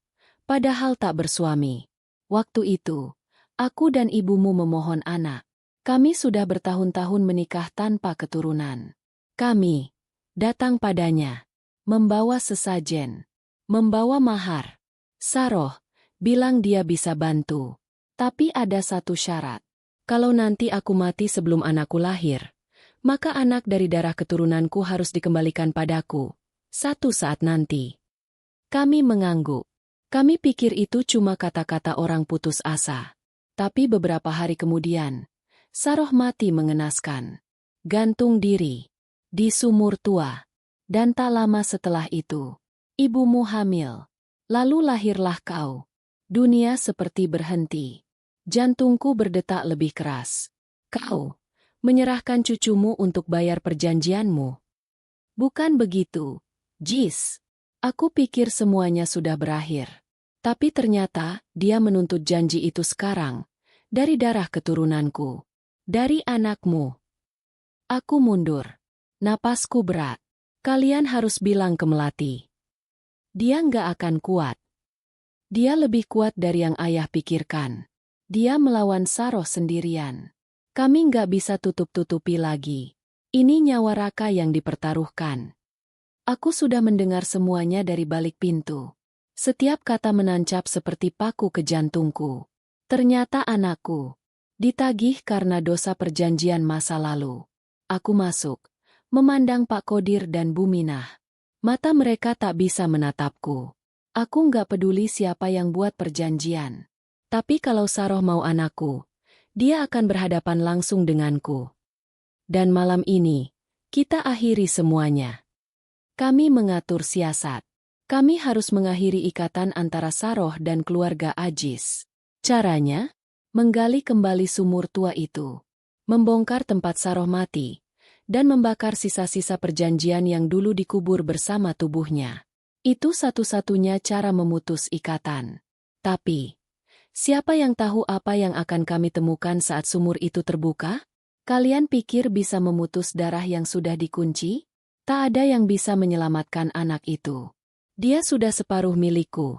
padahal tak bersuami. Waktu itu, aku dan ibumu memohon anak. Kami sudah bertahun-tahun menikah tanpa keturunan. Kami datang padanya, membawa sesajen, membawa mahar. Saroh bilang dia bisa bantu. Tapi ada satu syarat. Kalau nanti aku mati sebelum anakku lahir, maka anak dari darah keturunanku harus dikembalikan padaku. Suatu saat nanti. Kami mengangguk. Kami pikir itu cuma kata-kata orang putus asa. Tapi beberapa hari kemudian, Saroh mati mengenaskan. Gantung diri. Di sumur tua. Dan tak lama setelah itu, ibumu hamil. Lalu lahirlah kau. Dunia seperti berhenti. Jantungku berdetak lebih keras. Kau menyerahkan cucumu untuk bayar perjanjianmu. Bukan begitu, Jis. Aku pikir semuanya sudah berakhir. Tapi ternyata dia menuntut janji itu sekarang. Dari darah keturunanku. Dari anakmu. Aku mundur. Napasku berat. Kalian harus bilang ke Melati. Dia nggak akan kuat. Dia lebih kuat dari yang ayah pikirkan. Dia melawan Saroh sendirian. Kami nggak bisa tutup-tutupi lagi. Ini nyawa Raka yang dipertaruhkan. Aku sudah mendengar semuanya dari balik pintu. Setiap kata menancap seperti paku ke jantungku. Ternyata anakku ditagih karena dosa perjanjian masa lalu. Aku masuk, memandang Pak Kodir dan Bu Minah. Mata mereka tak bisa menatapku. Aku nggak peduli siapa yang buat perjanjian. Tapi kalau Saroh mau anakku, dia akan berhadapan langsung denganku. Dan malam ini, kita akhiri semuanya. Kami mengatur siasat. Kami harus mengakhiri ikatan antara Saroh dan keluarga Ajis. Caranya? Menggali kembali sumur tua itu, membongkar tempat Saroh mati, dan membakar sisa-sisa perjanjian yang dulu dikubur bersama tubuhnya. Itu satu-satunya cara memutus ikatan. Tapi, siapa yang tahu apa yang akan kami temukan saat sumur itu terbuka? Kalian pikir bisa memutus darah yang sudah dikunci? Tak ada yang bisa menyelamatkan anak itu. Dia sudah separuh milikku.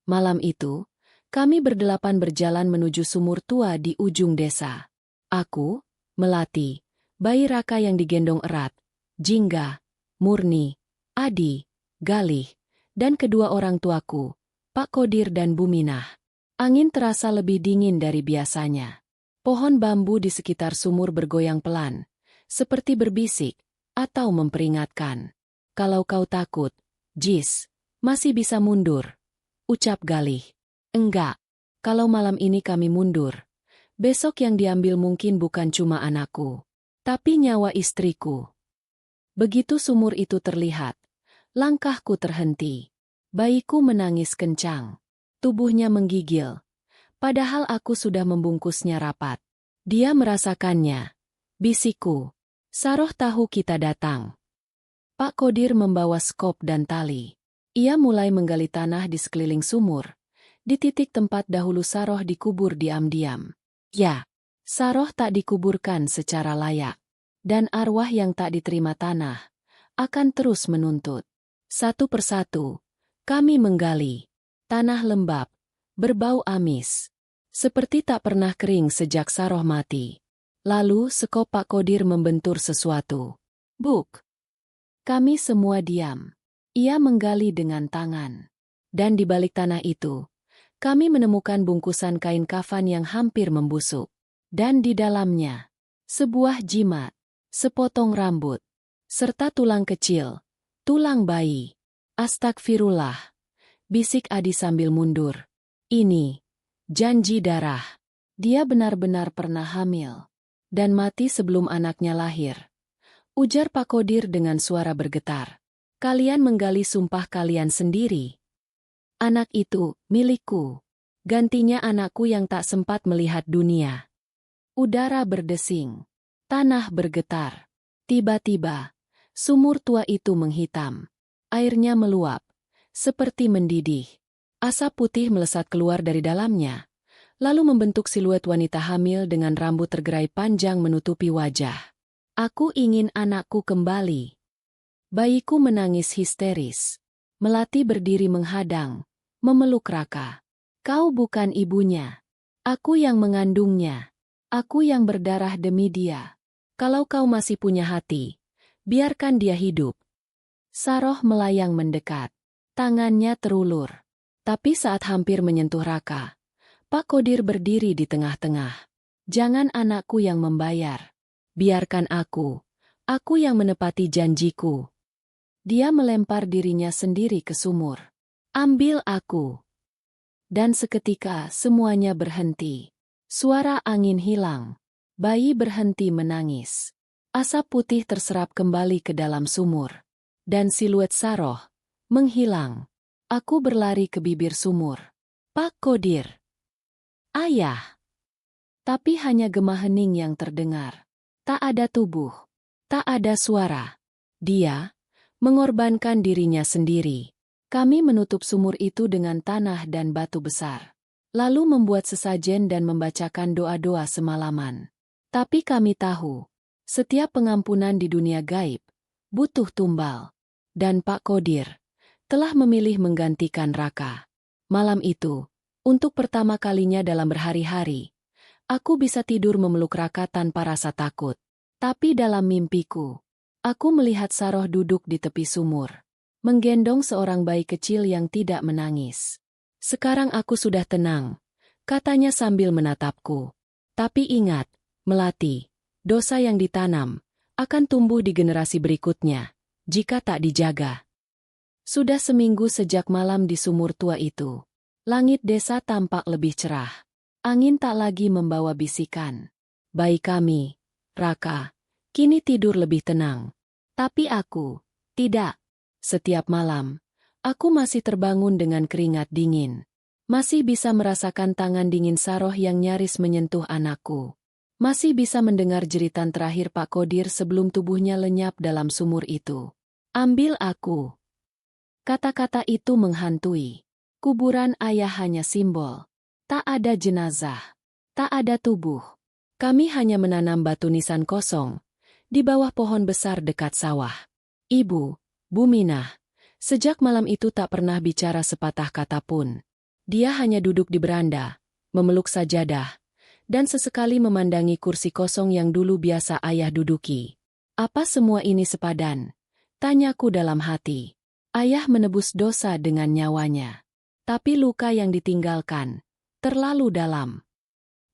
Malam itu, kami berdelapan berjalan menuju sumur tua di ujung desa. Aku, Melati, bayi Raka yang digendong erat, Jingga, Murni, Adi, Galih, dan kedua orang tuaku, Pak Kodir dan Bu Minah. Angin terasa lebih dingin dari biasanya. Pohon bambu di sekitar sumur bergoyang pelan, seperti berbisik, atau memperingatkan. Kalau kau takut, Jis, masih bisa mundur, ucap Galih. Enggak, kalau malam ini kami mundur, besok yang diambil mungkin bukan cuma anakku, tapi nyawa istriku. Begitu sumur itu terlihat, langkahku terhenti. Bayiku menangis kencang. Tubuhnya menggigil. Padahal aku sudah membungkusnya rapat. Dia merasakannya. Bisikku. Saroh tahu kita datang. Pak Kodir membawa skop dan tali. Ia mulai menggali tanah di sekeliling sumur. Di titik tempat dahulu Saroh dikubur diam-diam. Ya, Saroh tak dikuburkan secara layak. Dan arwah yang tak diterima tanah akan terus menuntut. Satu persatu, kami menggali. Tanah lembab, berbau amis. Seperti tak pernah kering sejak Saroh mati. Lalu sekop Pak Kodir membentur sesuatu. Buk. Kami semua diam. Ia menggali dengan tangan. Dan di balik tanah itu, kami menemukan bungkusan kain kafan yang hampir membusuk. Dan di dalamnya, sebuah jimat, sepotong rambut, serta tulang kecil, tulang bayi. Astagfirullah, bisik Adi sambil mundur. Ini, janji darah. Dia benar-benar pernah hamil. Dan mati sebelum anaknya lahir. Ujar Pak Kodir dengan suara bergetar. Kalian menggali sumpah kalian sendiri. Anak itu, milikku. Gantinya anakku yang tak sempat melihat dunia. Udara berdesing. Tanah bergetar. Tiba-tiba, sumur tua itu menghitam. Airnya meluap, seperti mendidih. Asap putih melesat keluar dari dalamnya, lalu membentuk siluet wanita hamil dengan rambut tergerai panjang menutupi wajah. Aku ingin anakku kembali. Bayiku menangis histeris. Melati berdiri menghadang, memeluk Raka. Kau bukan ibunya. Aku yang mengandungnya. Aku yang berdarah demi dia. Kalau kau masih punya hati, biarkan dia hidup. Saroh melayang mendekat. Tangannya terulur. Tapi saat hampir menyentuh Raka, Pak Kodir berdiri di tengah-tengah. Jangan anakku yang membayar. Biarkan aku. Aku yang menepati janjiku. Dia melempar dirinya sendiri ke sumur. Ambil aku. Dan seketika semuanya berhenti. Suara angin hilang. Bayi berhenti menangis. Asap putih terserap kembali ke dalam sumur. Dan siluet Saroh menghilang. Aku berlari ke bibir sumur. Pak Kodir. Ayah. Tapi hanya gema hening yang terdengar. Tak ada tubuh. Tak ada suara. Dia mengorbankan dirinya sendiri. Kami menutup sumur itu dengan tanah dan batu besar. Lalu membuat sesajen dan membacakan doa-doa semalaman. Tapi kami tahu, setiap pengampunan di dunia gaib butuh tumbal. Dan Pak Kodir telah memilih menggantikan Raka. Malam itu, untuk pertama kalinya dalam berhari-hari, aku bisa tidur memeluk Raka tanpa rasa takut. Tapi dalam mimpiku, aku melihat Saroh duduk di tepi sumur, menggendong seorang bayi kecil yang tidak menangis. Sekarang aku sudah tenang, katanya sambil menatapku. Tapi ingat, Melati, dosa yang ditanam akan tumbuh di generasi berikutnya, jika tak dijaga. Sudah seminggu sejak malam di sumur tua itu. Langit desa tampak lebih cerah. Angin tak lagi membawa bisikan. Bayi kami, Raka, kini tidur lebih tenang. Tapi aku, tidak. Setiap malam, aku masih terbangun dengan keringat dingin. Masih bisa merasakan tangan dingin Saroh yang nyaris menyentuh anakku. Masih bisa mendengar jeritan terakhir Pak Kodir sebelum tubuhnya lenyap dalam sumur itu. Ambil aku. Kata-kata itu menghantui. Kuburan ayah hanya simbol. Tak ada jenazah. Tak ada tubuh. Kami hanya menanam batu nisan kosong di bawah pohon besar dekat sawah. Ibu, Bu Minah, sejak malam itu tak pernah bicara sepatah kata pun. Dia hanya duduk di beranda, memeluk sajadah, dan sesekali memandangi kursi kosong yang dulu biasa ayah duduki. Apa semua ini sepadan? Tanyaku dalam hati. Ayah menebus dosa dengan nyawanya. Tapi luka yang ditinggalkan terlalu dalam.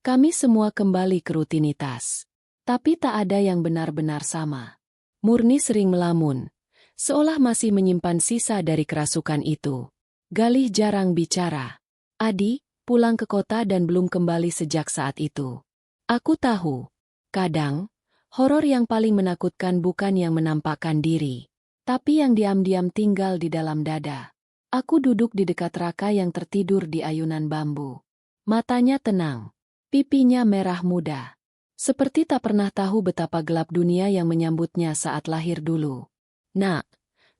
Kami semua kembali ke rutinitas. Tapi tak ada yang benar-benar sama. Murni sering melamun, seolah masih menyimpan sisa dari kerasukan itu. Galih jarang bicara. Adi pulang ke kota dan belum kembali sejak saat itu. Aku tahu, kadang, horor yang paling menakutkan bukan yang menampakkan diri, tapi yang diam-diam tinggal di dalam dada. Aku duduk di dekat Raka yang tertidur di ayunan bambu. Matanya tenang, pipinya merah muda. Seperti tak pernah tahu betapa gelap dunia yang menyambutnya saat lahir dulu. Nak,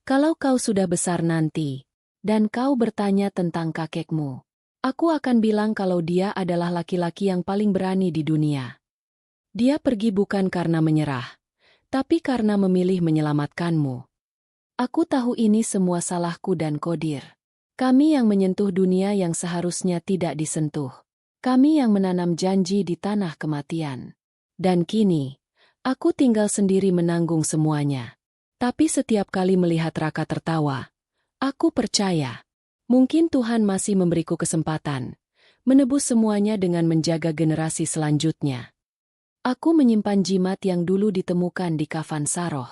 kalau kau sudah besar nanti, dan kau bertanya tentang kakekmu, aku akan bilang kalau dia adalah laki-laki yang paling berani di dunia. Dia pergi bukan karena menyerah, tapi karena memilih menyelamatkanmu. Aku tahu ini semua salahku dan Kodir. Kami yang menyentuh dunia yang seharusnya tidak disentuh. Kami yang menanam janji di tanah kematian. Dan kini, aku tinggal sendiri menanggung semuanya. Tapi setiap kali melihat Raka tertawa, aku percaya, mungkin Tuhan masih memberiku kesempatan menebus semuanya dengan menjaga generasi selanjutnya. Aku menyimpan jimat yang dulu ditemukan di kafan Saroh.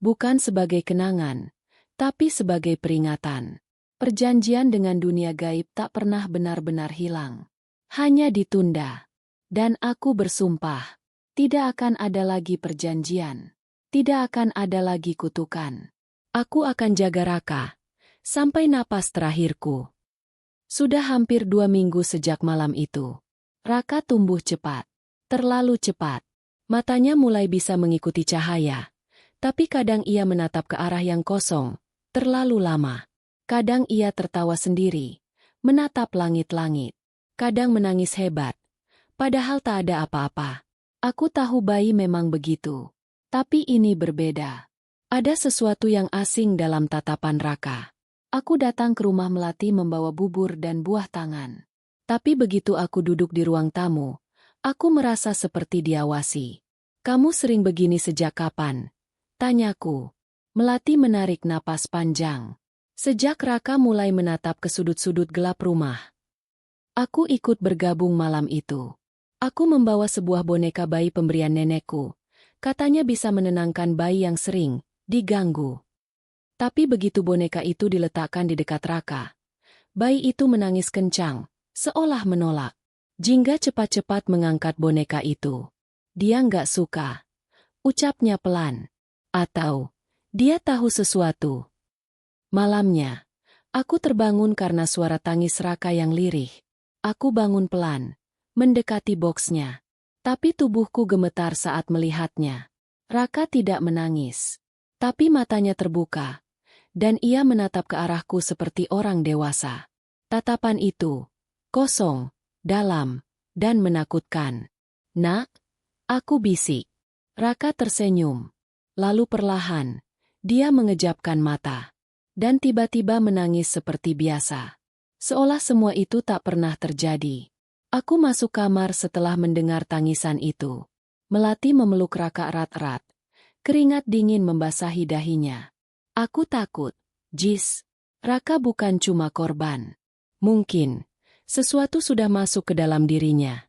Bukan sebagai kenangan, tapi sebagai peringatan. Perjanjian dengan dunia gaib tak pernah benar-benar hilang. Hanya ditunda. Dan aku bersumpah, tidak akan ada lagi perjanjian. Tidak akan ada lagi kutukan. Aku akan jaga Raka sampai napas terakhirku. Sudah hampir 2 minggu sejak malam itu. Raka tumbuh cepat. Terlalu cepat. Matanya mulai bisa mengikuti cahaya. Tapi kadang ia menatap ke arah yang kosong, terlalu lama. Kadang ia tertawa sendiri, menatap langit-langit. Kadang menangis hebat, padahal tak ada apa-apa. Aku tahu bayi memang begitu. Tapi ini berbeda. Ada sesuatu yang asing dalam tatapan Raka. Aku datang ke rumah Melati membawa bubur dan buah tangan. Tapi begitu aku duduk di ruang tamu, aku merasa seperti diawasi. Kamu sering begini sejak kapan? Tanyaku. Melati menarik napas panjang. Sejak Raka mulai menatap ke sudut-sudut gelap rumah. Aku ikut bergabung malam itu. Aku membawa sebuah boneka bayi pemberian nenekku. Katanya bisa menenangkan bayi yang sering diganggu. Tapi begitu boneka itu diletakkan di dekat Raka, bayi itu menangis kencang, seolah menolak. Jingga cepat-cepat mengangkat boneka itu. Dia nggak suka. Ucapnya pelan. Atau, dia tahu sesuatu. Malamnya, aku terbangun karena suara tangis Raka yang lirih. Aku bangun pelan, mendekati boksnya. Tapi tubuhku gemetar saat melihatnya. Raka tidak menangis. Tapi matanya terbuka. Dan ia menatap ke arahku seperti orang dewasa. Tatapan itu, kosong, dalam, dan menakutkan. Nak, aku bisik. Raka tersenyum. Lalu perlahan, dia mengejapkan mata. Dan tiba-tiba menangis seperti biasa. Seolah semua itu tak pernah terjadi. Aku masuk kamar setelah mendengar tangisan itu. Melati memeluk Raka erat-erat. Keringat dingin membasahi dahinya. Aku takut, Jis. Raka bukan cuma korban. Mungkin, sesuatu sudah masuk ke dalam dirinya.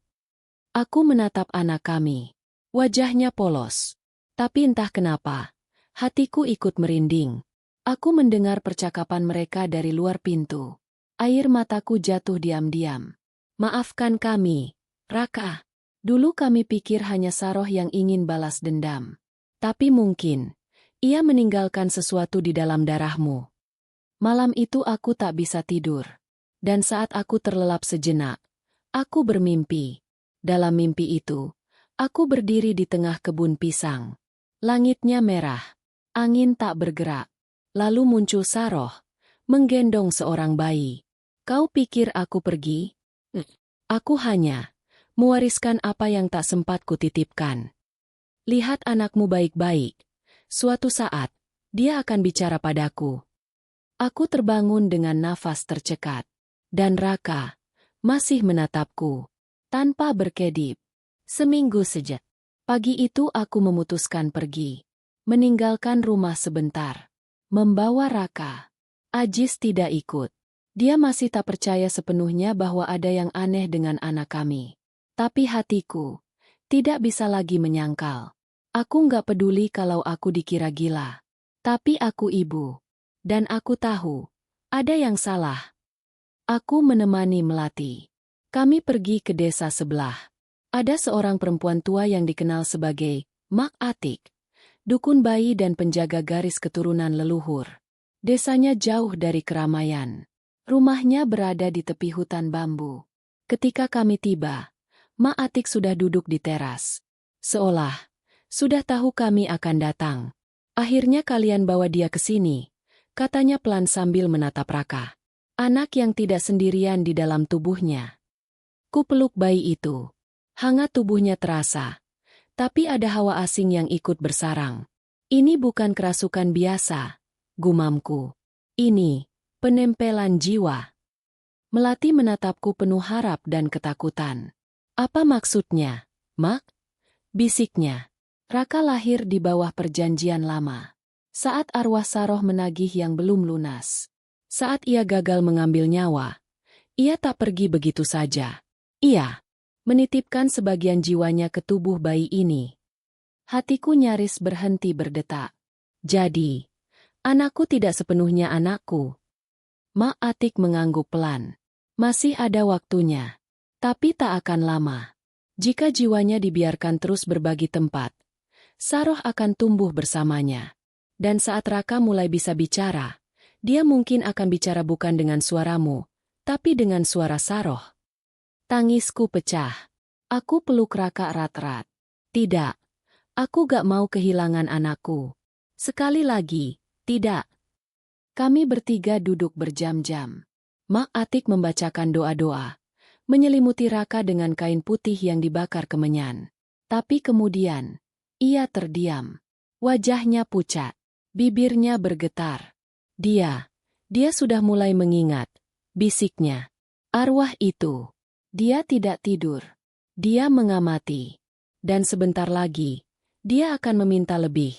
Aku menatap anak kami. Wajahnya polos. Tapi entah kenapa, hatiku ikut merinding. Aku mendengar percakapan mereka dari luar pintu. Air mataku jatuh diam-diam. Maafkan kami, Raka. Dulu kami pikir hanya Saroh yang ingin balas dendam. Tapi mungkin, ia meninggalkan sesuatu di dalam darahmu. Malam itu aku tak bisa tidur. Dan saat aku terlelap sejenak, aku bermimpi. Dalam mimpi itu, aku berdiri di tengah kebun pisang. Langitnya merah, angin tak bergerak. Lalu muncul Saroh, menggendong seorang bayi. Kau pikir aku pergi? Aku hanya mewariskan apa yang tak sempat kutitipkan. Lihat anakmu baik-baik. Suatu saat, dia akan bicara padaku. Aku terbangun dengan nafas tercekat. Dan Raka masih menatapku, tanpa berkedip. Seminggu sejak pagi itu aku memutuskan pergi. Meninggalkan rumah sebentar. Membawa Raka. Ajis tidak ikut. Dia masih tak percaya sepenuhnya bahwa ada yang aneh dengan anak kami. Tapi hatiku tidak bisa lagi menyangkal. Aku nggak peduli kalau aku dikira gila. Tapi aku ibu. Dan aku tahu, ada yang salah. Aku menemani Melati. Kami pergi ke desa sebelah. Ada seorang perempuan tua yang dikenal sebagai Mak Atik. Dukun bayi dan penjaga garis keturunan leluhur. Desanya jauh dari keramaian. Rumahnya berada di tepi hutan bambu. Ketika kami tiba, Mak Atik sudah duduk di teras. Seolah sudah tahu kami akan datang. Akhirnya kalian bawa dia ke sini, katanya pelan sambil menatap Raka. Anak yang tidak sendirian di dalam tubuhnya. Ku peluk bayi itu. Hangat tubuhnya terasa. Tapi ada hawa asing yang ikut bersarang. Ini bukan kerasukan biasa, gumamku. Ini penempelan jiwa. Melati menatapku penuh harap dan ketakutan. Apa maksudnya, Mak? Bisiknya. Raka lahir di bawah perjanjian lama. Saat arwah Saroh menagih yang belum lunas. Saat ia gagal mengambil nyawa. Ia tak pergi begitu saja. Ia menitipkan sebagian jiwanya ke tubuh bayi ini. Hatiku nyaris berhenti berdetak. Jadi, anakku tidak sepenuhnya anakku. Mak Atik mengangguk pelan. Masih ada waktunya. Tapi tak akan lama. Jika jiwanya dibiarkan terus berbagi tempat, Saroh akan tumbuh bersamanya. Dan saat Raka mulai bisa bicara, dia mungkin akan bicara bukan dengan suaramu, tapi dengan suara Saroh. Tangisku pecah. Aku peluk Raka erat-erat. Tidak. Aku gak mau kehilangan anakku. Sekali lagi, tidak. Kami bertiga duduk berjam-jam. Mak Atik membacakan doa-doa, menyelimuti Raka dengan kain putih yang dibakar kemenyan. Tapi kemudian, ia terdiam. Wajahnya pucat, bibirnya bergetar. Dia sudah mulai mengingat, bisiknya. Arwah itu Dia tidak tidur. Dia mengamati. Dan sebentar lagi, dia akan meminta lebih.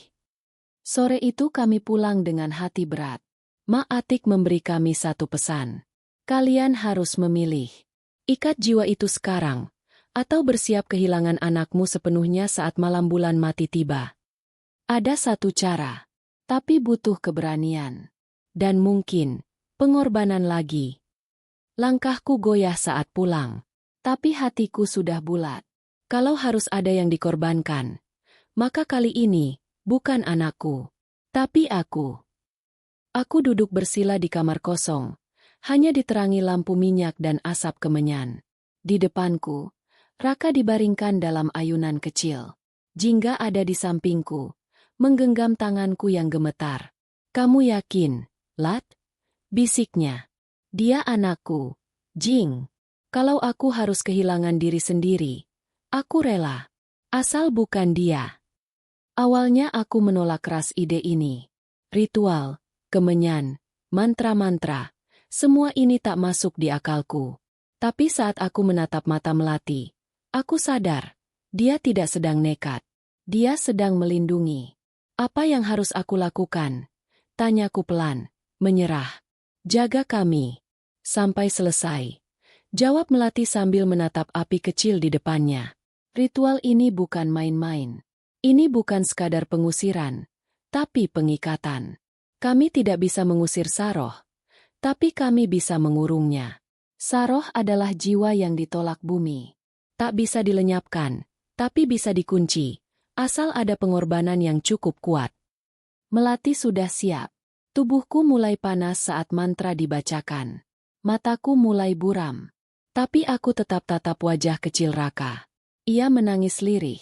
Sore itu kami pulang dengan hati berat. Mak Atik memberi kami satu pesan. Kalian harus memilih. Ikat jiwa itu sekarang, atau bersiap kehilangan anakmu sepenuhnya saat malam bulan mati tiba. Ada satu cara, tapi butuh keberanian. Dan mungkin, pengorbanan lagi. Langkahku goyah saat pulang, tapi hatiku sudah bulat. Kalau harus ada yang dikorbankan, maka kali ini, bukan anakku, tapi aku. Aku duduk bersila di kamar kosong, hanya diterangi lampu minyak dan asap kemenyan. Di depanku, Raka dibaringkan dalam ayunan kecil. Jingga ada di sampingku, menggenggam tanganku yang gemetar. Kamu yakin, Lat? Bisiknya. Dia anakku, Jing. Kalau aku harus kehilangan diri sendiri, aku rela. Asal bukan dia. Awalnya aku menolak keras ide ini. Ritual, kemenyan, mantra-mantra, semua ini tak masuk di akalku. Tapi saat aku menatap mata Melati, aku sadar, dia tidak sedang nekat. Dia sedang melindungi. Apa yang harus aku lakukan? Tanyaku pelan, menyerah. Jaga kami. Sampai selesai. Jawab Melati sambil menatap api kecil di depannya. Ritual ini bukan main-main. Ini bukan sekadar pengusiran, tapi pengikatan. Kami tidak bisa mengusir Saroh, tapi kami bisa mengurungnya. Saroh adalah jiwa yang ditolak bumi. Tak bisa dilenyapkan, tapi bisa dikunci, asal ada pengorbanan yang cukup kuat. Melati sudah siap. Tubuhku mulai panas saat mantra dibacakan. Mataku mulai buram. Tapi aku tetap tatap wajah kecil Raka. Ia menangis lirih.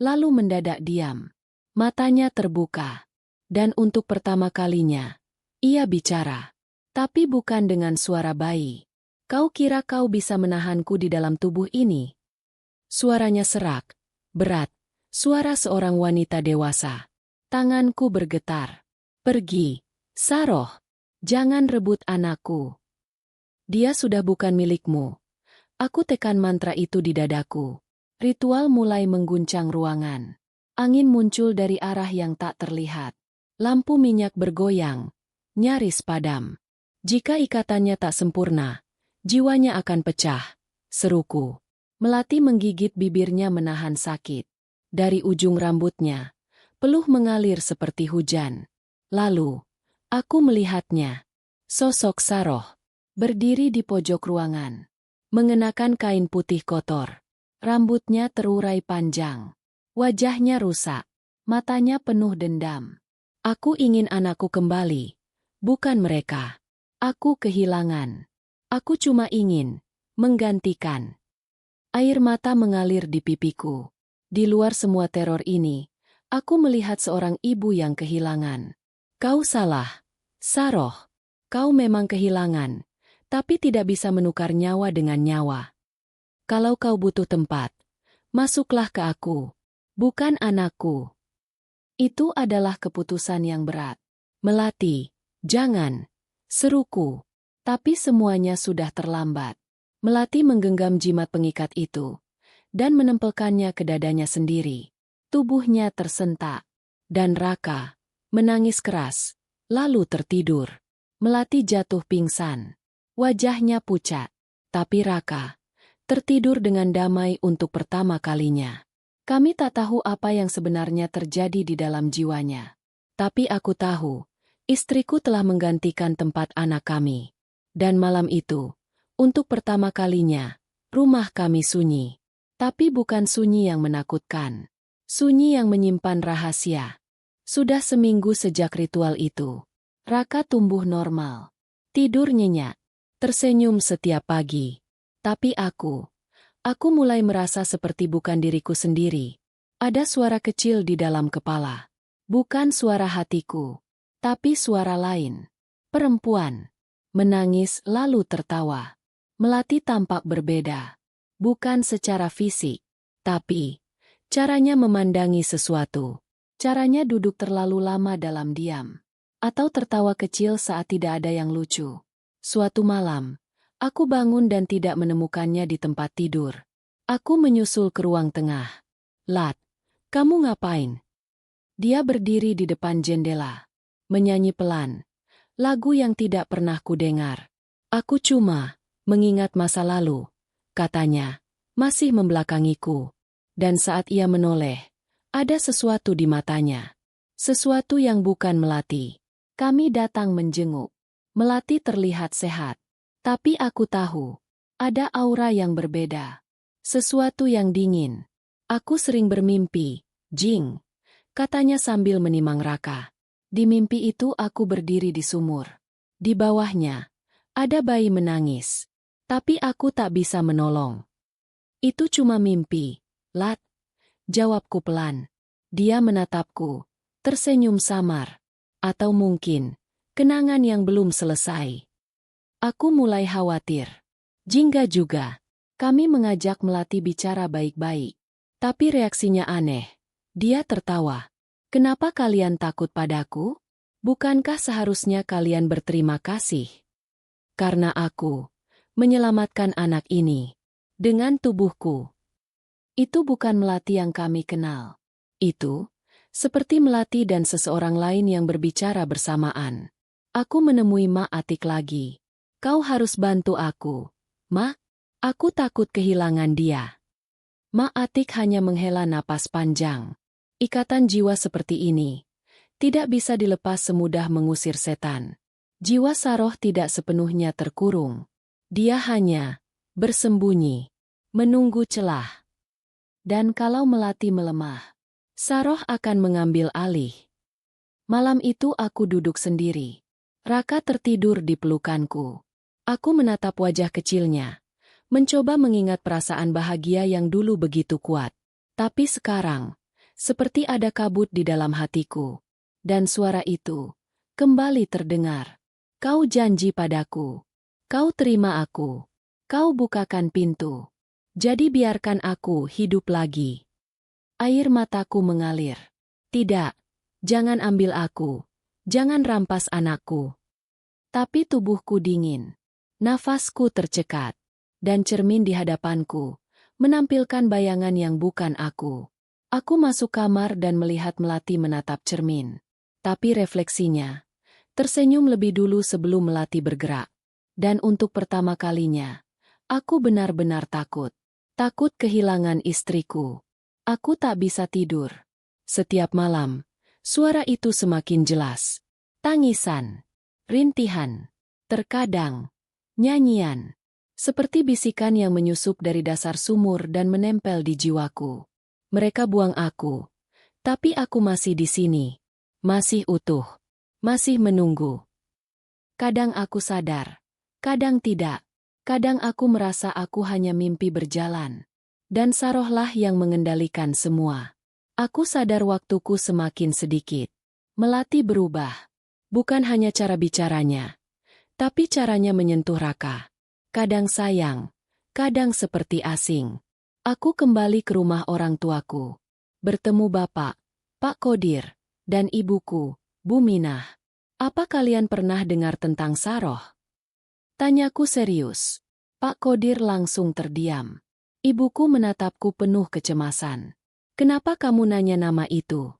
Lalu mendadak diam. Matanya terbuka. Dan untuk pertama kalinya, ia bicara. Tapi bukan dengan suara bayi. Kau kira kau bisa menahanku di dalam tubuh ini? Suaranya serak, berat, suara seorang wanita dewasa. Tanganku bergetar. Pergi, Saroh. Jangan rebut anakku. Dia sudah bukan milikmu. Aku tekan mantra itu di dadaku. Ritual mulai mengguncang ruangan. Angin muncul dari arah yang tak terlihat. Lampu minyak bergoyang, nyaris padam. Jika ikatannya tak sempurna, jiwanya akan pecah, seruku. Melati menggigit bibirnya menahan sakit. Dari ujung rambutnya, peluh mengalir seperti hujan. Lalu, aku melihatnya. Sosok Saroh, berdiri di pojok ruangan. Mengenakan kain putih kotor. Rambutnya terurai panjang. Wajahnya rusak. Matanya penuh dendam. Aku ingin anakku kembali. Bukan mereka. Aku kehilangan. Aku cuma ingin menggantikan. Air mata mengalir di pipiku. Di luar semua teror ini, aku melihat seorang ibu yang kehilangan. Kau salah, Saroh. Kau memang kehilangan, tapi tidak bisa menukar nyawa dengan nyawa. Kalau kau butuh tempat, masuklah ke aku, bukan anakku. Itu adalah keputusan yang berat. Melati, jangan, seruku. Tapi semuanya sudah terlambat. Melati menggenggam jimat pengikat itu, dan menempelkannya ke dadanya sendiri. Tubuhnya tersentak, dan Raka menangis keras, lalu tertidur. Melati jatuh pingsan. Wajahnya pucat, tapi Raka tertidur dengan damai untuk pertama kalinya. Kami tak tahu apa yang sebenarnya terjadi di dalam jiwanya. Tapi aku tahu, istriku telah menggantikan tempat anak kami. Dan malam itu, untuk pertama kalinya, rumah kami sunyi. Tapi bukan sunyi yang menakutkan. Sunyi yang menyimpan rahasia. Sudah seminggu sejak ritual itu. Raka tumbuh normal. Tidur nyenyak. Tersenyum setiap pagi. Tapi aku mulai merasa seperti bukan diriku sendiri. Ada suara kecil di dalam kepala. Bukan suara hatiku, tapi suara lain. Perempuan. Menangis lalu tertawa. Melati tampak berbeda. Bukan secara fisik, tapi caranya memandangi sesuatu. Caranya duduk terlalu lama dalam diam. Atau tertawa kecil saat tidak ada yang lucu. Suatu malam, Aku bangun dan tidak menemukannya di tempat tidur. Aku menyusul ke ruang tengah. Lat, kamu ngapain? Dia berdiri di depan jendela, menyanyi pelan, lagu yang tidak pernah kudengar. Aku cuma mengingat masa lalu, katanya, masih membelakangiku. Dan saat ia menoleh, ada sesuatu di matanya. Sesuatu yang bukan Melati. Kami datang menjenguk. Melati terlihat sehat. Tapi aku tahu, ada aura yang berbeda. Sesuatu yang dingin. Aku sering bermimpi, Jing, katanya sambil menimang Raka. Di mimpi itu aku berdiri di sumur. Di bawahnya, ada bayi menangis. Tapi aku tak bisa menolong. Itu cuma mimpi, Lat. Jawabku pelan. Dia menatapku, tersenyum samar. Atau mungkin, kenangan yang belum selesai. Aku mulai khawatir. Jingga juga. Kami mengajak Melati bicara baik-baik. Tapi reaksinya aneh. Dia tertawa. Kenapa kalian takut padaku? Bukankah seharusnya kalian berterima kasih? Karena aku menyelamatkan anak ini dengan tubuhku. Itu bukan Melati yang kami kenal. Itu seperti Melati dan seseorang lain yang berbicara bersamaan. Aku menemui Ma Atik lagi. Kau harus bantu aku. Ma, aku takut kehilangan dia. Ma Atik hanya menghela napas panjang. Ikatan jiwa seperti ini tidak bisa dilepas semudah mengusir setan. Jiwa Saroh tidak sepenuhnya terkurung. Dia hanya bersembunyi, menunggu celah. Dan kalau Melati melemah, Saroh akan mengambil alih. Malam itu aku duduk sendiri. Raka tertidur di pelukanku. Aku menatap wajah kecilnya, mencoba mengingat perasaan bahagia yang dulu begitu kuat. Tapi sekarang, seperti ada kabut di dalam hatiku. Dan suara itu kembali terdengar. Kau janji padaku. Kau terima aku. Kau bukakan pintu. Jadi biarkan aku hidup lagi. Air mataku mengalir. Tidak, jangan ambil aku. Jangan rampas anakku. Tapi tubuhku dingin. Nafasku tercekat. Dan cermin di hadapanku menampilkan bayangan yang bukan aku. Aku masuk kamar dan melihat Melati menatap cermin. Tapi refleksinya tersenyum lebih dulu sebelum Melati bergerak. Dan untuk pertama kalinya, aku benar-benar takut. Takut kehilangan istriku. Aku tak bisa tidur. Setiap malam, suara itu semakin jelas. Tangisan, rintihan, terkadang nyanyian. Seperti bisikan yang menyusup dari dasar sumur dan menempel di jiwaku. Mereka buang aku. Tapi aku masih di sini. Masih utuh. Masih menunggu. Kadang aku sadar. Kadang tidak. Kadang aku merasa aku hanya mimpi berjalan. Dan Sarohlah yang mengendalikan semua. Aku sadar waktuku semakin sedikit. Melati berubah. Bukan hanya cara bicaranya. Tapi caranya menyentuh Raka. Kadang sayang. Kadang seperti asing. Aku kembali ke rumah orang tuaku. Bertemu bapak, Pak Kodir, dan ibuku, Bu Minah. Apa kalian pernah dengar tentang Saroh? Tanyaku serius. Pak Kodir langsung terdiam. Ibuku menatapku penuh kecemasan. Kenapa kamu nanya nama itu?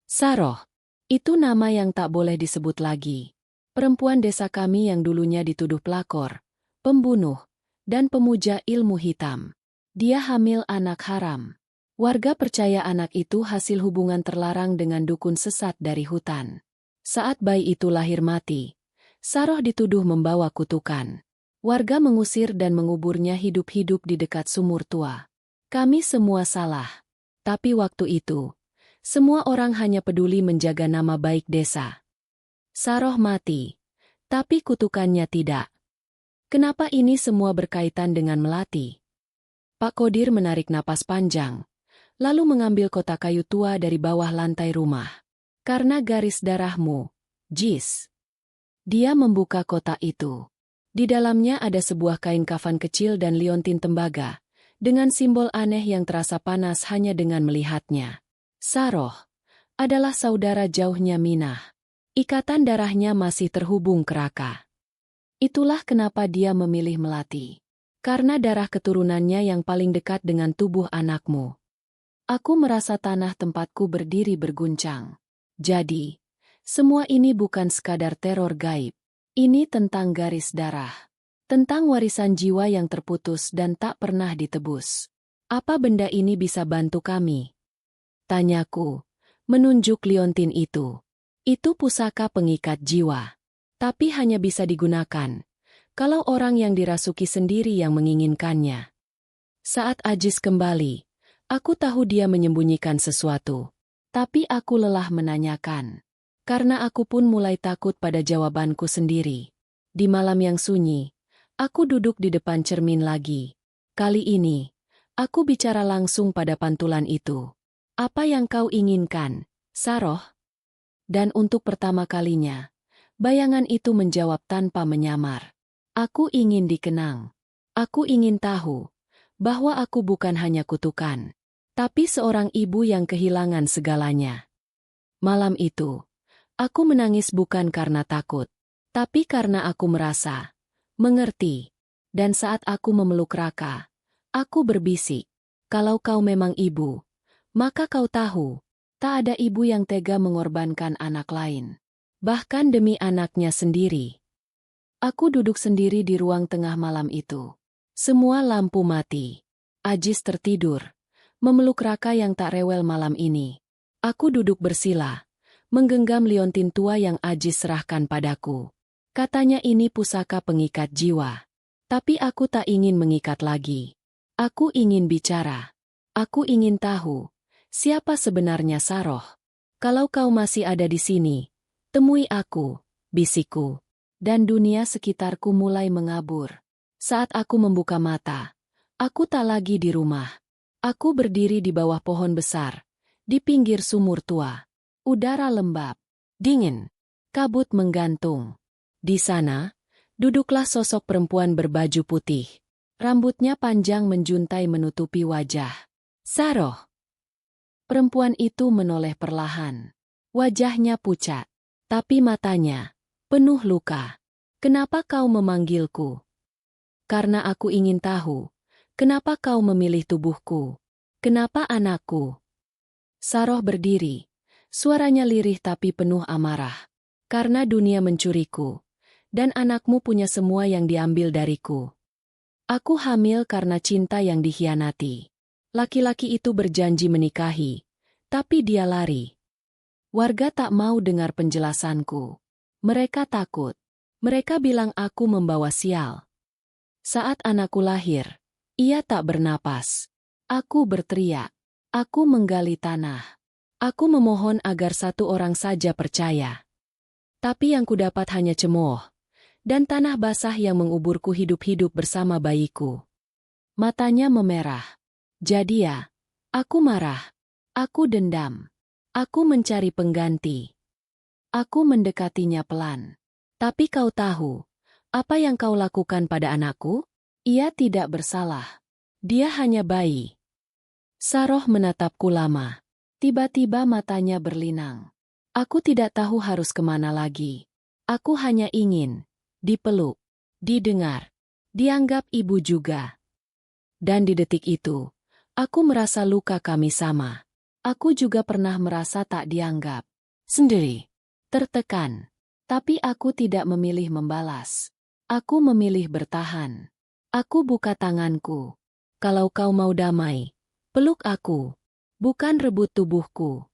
Saroh. Itu nama yang tak boleh disebut lagi. Perempuan desa kami yang dulunya dituduh pelakor, pembunuh, dan pemuja ilmu hitam. Dia hamil anak haram. Warga percaya anak itu hasil hubungan terlarang dengan dukun sesat dari hutan. Saat bayi itu lahir mati, Saroh dituduh membawa kutukan. Warga mengusir dan menguburnya hidup-hidup di dekat sumur tua. Kami semua salah. Tapi waktu itu, semua orang hanya peduli menjaga nama baik desa. Saroh mati, tapi kutukannya tidak. Kenapa ini semua berkaitan dengan Melati? Pak Kodir menarik napas panjang, lalu mengambil kotak kayu tua dari bawah lantai rumah. Karena garis darahmu, Jis. Dia membuka kotak itu. Di dalamnya ada sebuah kain kafan kecil dan liontin tembaga, dengan simbol aneh yang terasa panas hanya dengan melihatnya. Saroh adalah saudara jauhnya Minah. Ikatan darahnya masih terhubung ke Raka. Itulah kenapa dia memilih Melati. Karena darah keturunannya yang paling dekat dengan tubuh anakmu. Aku merasa tanah tempatku berdiri berguncang. Jadi, semua ini bukan sekadar teror gaib. Ini tentang garis darah. Tentang warisan jiwa yang terputus dan tak pernah ditebus. Apa benda ini bisa bantu kami? Tanyaku, menunjuk liontin itu. Itu pusaka pengikat jiwa. Tapi hanya bisa digunakan kalau orang yang dirasuki sendiri yang menginginkannya. Saat Ajis kembali, aku tahu dia menyembunyikan sesuatu. Tapi aku lelah menanyakan. Karena aku pun mulai takut pada jawabanku sendiri. Di malam yang sunyi, aku duduk di depan cermin lagi. Kali ini, aku bicara langsung pada pantulan itu. Apa yang kau inginkan, Saroh? Dan untuk pertama kalinya, bayangan itu menjawab tanpa menyamar. Aku ingin dikenang. Aku ingin tahu bahwa aku bukan hanya kutukan, tapi seorang ibu yang kehilangan segalanya. Malam itu, aku menangis bukan karena takut, tapi karena aku merasa, mengerti. Dan saat aku memeluk Raka, aku berbisik, kalau kau memang ibu, maka kau tahu, tak ada ibu yang tega mengorbankan anak lain. Bahkan demi anaknya sendiri. Aku duduk sendiri di ruang tengah malam itu. Semua lampu mati. Ajis tertidur, memeluk Raka yang tak rewel malam ini. Aku duduk bersila, menggenggam liontin tua yang Ajis serahkan padaku. Katanya ini pusaka pengikat jiwa. Tapi aku tak ingin mengikat lagi. Aku ingin bicara. Aku ingin tahu, siapa sebenarnya Saroh? Kalau kau masih ada di sini, temui aku, bisikku. Dan dunia sekitarku mulai mengabur. Saat aku membuka mata, aku tak lagi di rumah. Aku berdiri di bawah pohon besar, di pinggir sumur tua. Udara lembab, dingin, kabut menggantung. Di sana, duduklah sosok perempuan berbaju putih. Rambutnya panjang menjuntai menutupi wajah. Saroh. Perempuan itu menoleh perlahan. Wajahnya pucat, tapi matanya penuh luka. Kenapa kau memanggilku? Karena aku ingin tahu, kenapa kau memilih tubuhku? Kenapa anakku? Saroh berdiri, suaranya lirih tapi penuh amarah. Karena dunia mencuriku, dan anakmu punya semua yang diambil dariku. Aku hamil karena cinta yang dikhianati. Laki-laki itu berjanji menikahi, tapi dia lari. Warga tak mau dengar penjelasanku. Mereka takut. Mereka bilang aku membawa sial. Saat anakku lahir, ia tak bernapas. Aku berteriak. Aku menggali tanah. Aku memohon agar satu orang saja percaya. Tapi yang kudapat hanya cemooh. Dan tanah basah yang menguburku hidup-hidup bersama bayiku. Matanya memerah. Jadi ya, aku marah. Aku dendam. Aku mencari pengganti. Aku mendekatinya pelan. Tapi kau tahu, apa yang kau lakukan pada anakku? Ia tidak bersalah. Dia hanya bayi. Saroh menatapku lama. Tiba-tiba matanya berlinang. Aku tidak tahu harus kemana lagi. Aku hanya ingin dipeluk, didengar, dianggap ibu juga. Dan di detik itu, aku merasa luka kami sama. Aku juga pernah merasa tak dianggap. Sendiri. Tertekan. Tapi aku tidak memilih membalas. Aku memilih bertahan. Aku buka tanganku. Kalau kau mau damai, peluk aku. Bukan rebut tubuhku.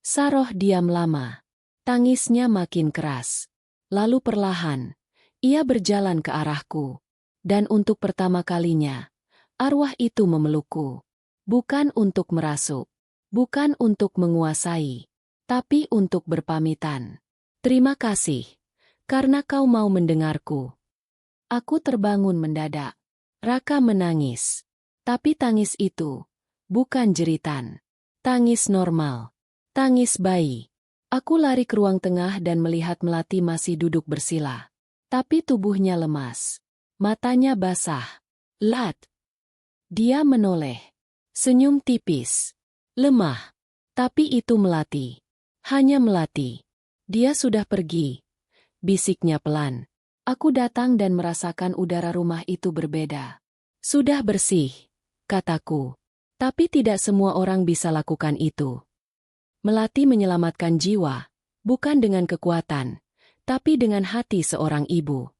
Saroh diam lama. Tangisnya makin keras. Lalu perlahan, ia berjalan ke arahku. Dan untuk pertama kalinya, arwah itu memelukku. Bukan untuk merasuk. Bukan untuk menguasai, tapi untuk berpamitan. Terima kasih, karena kau mau mendengarku. Aku terbangun mendadak. Raka menangis. Tapi tangis itu bukan jeritan. Tangis normal. Tangis bayi. Aku lari ke ruang tengah dan melihat Melati masih duduk bersila. Tapi tubuhnya lemas. Matanya basah. Lat. Dia menoleh. Senyum tipis. Lemah. Tapi itu Melati. Hanya Melati. Dia sudah pergi. Bisiknya pelan. Aku datang dan merasakan udara rumah itu berbeda. Sudah bersih, kataku. Tapi tidak semua orang bisa lakukan itu. Melati menyelamatkan jiwa, bukan dengan kekuatan, tapi dengan hati seorang ibu.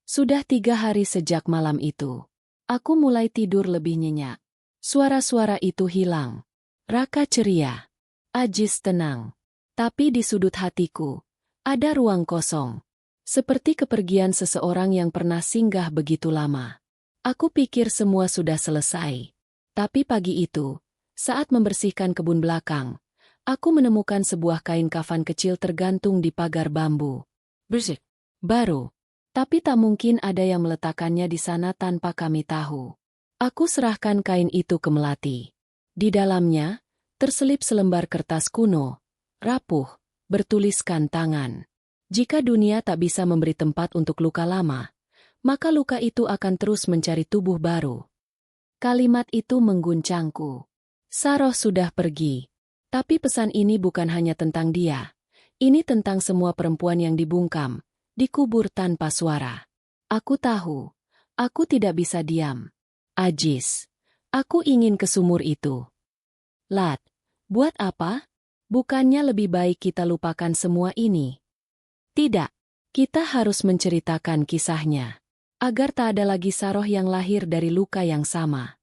Sudah 3 hari sejak malam itu. Aku mulai tidur lebih nyenyak. Suara-suara itu hilang. Raka ceria. Ajis tenang. Tapi di sudut hatiku, ada ruang kosong. Seperti kepergian seseorang yang pernah singgah begitu lama. Aku pikir semua sudah selesai. Tapi pagi itu, saat membersihkan kebun belakang, aku menemukan sebuah kain kafan kecil tergantung di pagar bambu. Bersih. Baru. Tapi tak mungkin ada yang meletakkannya di sana tanpa kami tahu. Aku serahkan kain itu ke Melati. Di dalamnya, terselip selembar kertas kuno, rapuh, bertuliskan tangan. Jika dunia tak bisa memberi tempat untuk luka lama, maka luka itu akan terus mencari tubuh baru. Kalimat itu mengguncangku. Saroh sudah pergi. Tapi pesan ini bukan hanya tentang dia. Ini tentang semua perempuan yang dibungkam, dikubur tanpa suara. Aku tahu, aku tidak bisa diam. Ajis, aku ingin ke sumur itu. Lat, buat apa? Bukannya lebih baik kita lupakan semua ini? Tidak, kita harus menceritakan kisahnya. Agar tak ada lagi Saroh yang lahir dari luka yang sama.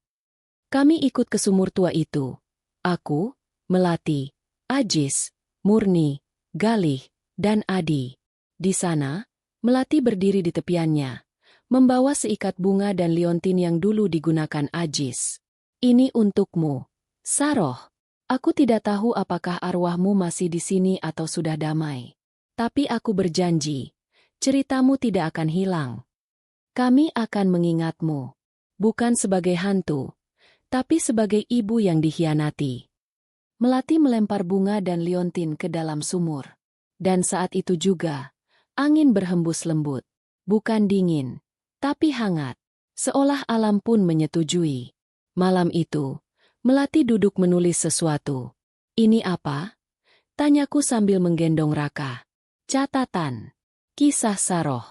Kami ikut ke sumur tua itu. Aku, Melati, Ajis, Murni, Galih, dan Adi. Di sana, Melati berdiri di tepiannya, membawa seikat bunga dan liontin yang dulu digunakan Ajis. Ini untukmu, Saroh. Aku tidak tahu apakah arwahmu masih di sini atau sudah damai. Tapi aku berjanji, ceritamu tidak akan hilang. Kami akan mengingatmu, bukan sebagai hantu, tapi sebagai ibu yang dikhianati. Melati melempar bunga dan liontin ke dalam sumur. Dan saat itu juga, angin berhembus lembut. Bukan dingin, tapi hangat. Seolah alam pun menyetujui. Malam itu, Melati duduk menulis sesuatu. Ini apa? Tanyaku sambil menggendong Raka. Catatan. Kisah Saroh.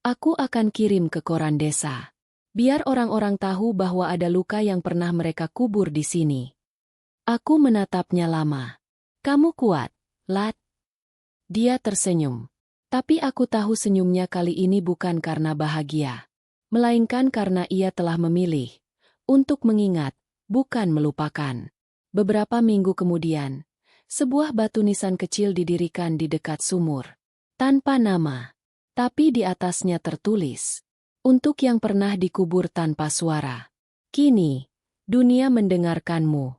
Aku akan kirim ke koran desa. Biar orang-orang tahu bahwa ada luka yang pernah mereka kubur di sini. Aku menatapnya lama. Kamu kuat, Lat? Dia tersenyum. Tapi aku tahu senyumnya kali ini bukan karena bahagia. Melainkan karena ia telah memilih untuk mengingat, bukan melupakan. Beberapa minggu kemudian, sebuah batu nisan kecil didirikan di dekat sumur. Tanpa nama, tapi di atasnya tertulis, untuk yang pernah dikubur tanpa suara. Kini, dunia mendengarkanmu.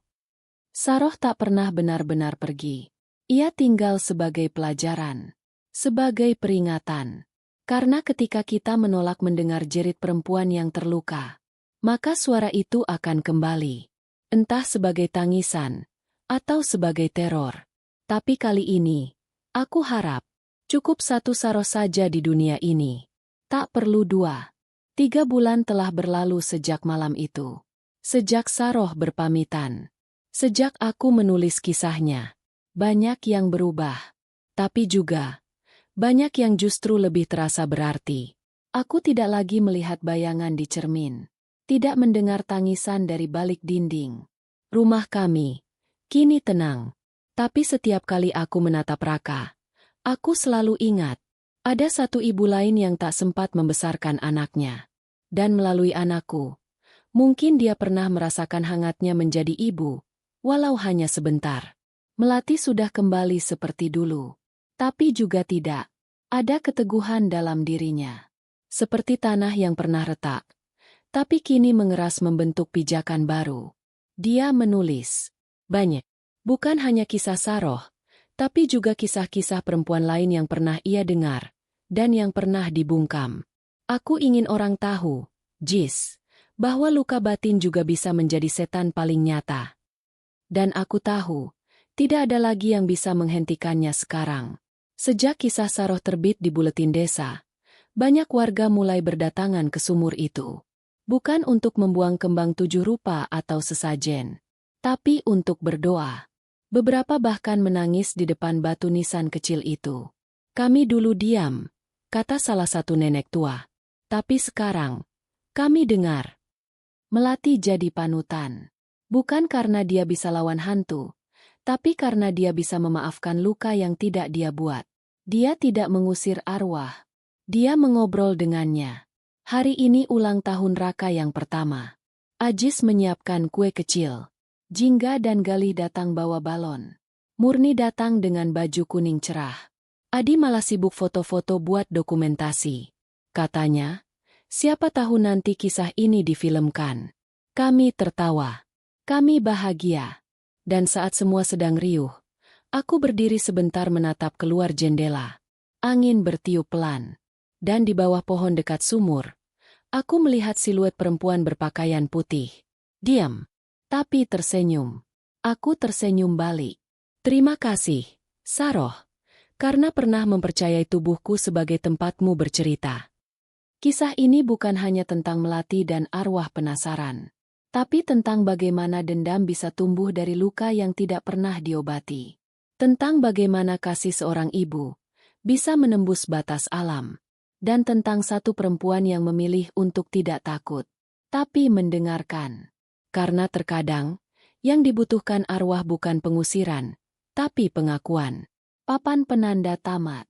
Saroh tak pernah benar-benar pergi. Ia tinggal sebagai pelajaran, sebagai peringatan. Karena ketika kita menolak mendengar jerit perempuan yang terluka, maka suara itu akan kembali. Entah sebagai tangisan, atau sebagai teror. Tapi kali ini, aku harap, cukup satu Saroh saja di dunia ini. Tak perlu 2. 3 bulan telah berlalu sejak malam itu. Sejak Saroh berpamitan. Sejak aku menulis kisahnya. Banyak yang berubah. Tapi juga, banyak yang justru lebih terasa berarti. Aku tidak lagi melihat bayangan di cermin. Tidak mendengar tangisan dari balik dinding. Rumah kami, kini tenang. Tapi setiap kali aku menatap Raka, aku selalu ingat, ada satu ibu lain yang tak sempat membesarkan anaknya. Dan melalui anakku, mungkin dia pernah merasakan hangatnya menjadi ibu, walau hanya sebentar. Melati sudah kembali seperti dulu. Tapi juga tidak. Ada keteguhan dalam dirinya. Seperti tanah yang pernah retak. Tapi kini mengeras membentuk pijakan baru. Dia menulis banyak. Bukan hanya kisah Saroh, tapi juga kisah-kisah perempuan lain yang pernah ia dengar, dan yang pernah dibungkam. Aku ingin orang tahu, Jis, bahwa luka batin juga bisa menjadi setan paling nyata. Dan aku tahu, tidak ada lagi yang bisa menghentikannya sekarang. Sejak kisah Saroh terbit di buletin desa, banyak warga mulai berdatangan ke sumur itu. Bukan untuk membuang kembang 7 rupa atau sesajen, tapi untuk berdoa. Beberapa bahkan menangis di depan batu nisan kecil itu. Kami dulu diam, kata salah satu nenek tua. Tapi sekarang, kami dengar. Melati jadi panutan. Bukan karena dia bisa lawan hantu, tapi karena dia bisa memaafkan luka yang tidak dia buat. Dia tidak mengusir arwah. Dia mengobrol dengannya. Hari ini ulang tahun Raka yang pertama. Ajis menyiapkan kue kecil. Jingga dan Galih datang bawa balon. Murni datang dengan baju kuning cerah. Adi malah sibuk foto-foto buat dokumentasi. Katanya, siapa tahu nanti kisah ini difilmkan. Kami tertawa. Kami bahagia. Dan saat semua sedang riuh, aku berdiri sebentar menatap keluar jendela. Angin bertiup pelan. Dan di bawah pohon dekat sumur, aku melihat siluet perempuan berpakaian putih. Diam, tapi tersenyum. Aku tersenyum balik. Terima kasih, Saroh, karena pernah mempercayai tubuhku sebagai tempatmu bercerita. Kisah ini bukan hanya tentang Melati dan arwah penasaran, tapi tentang bagaimana dendam bisa tumbuh dari luka yang tidak pernah diobati. Tentang bagaimana kasih seorang ibu bisa menembus batas alam. Dan tentang satu perempuan yang memilih untuk tidak takut, tapi mendengarkan. Karena terkadang, yang dibutuhkan arwah bukan pengusiran, tapi pengakuan. Papan penanda tamat.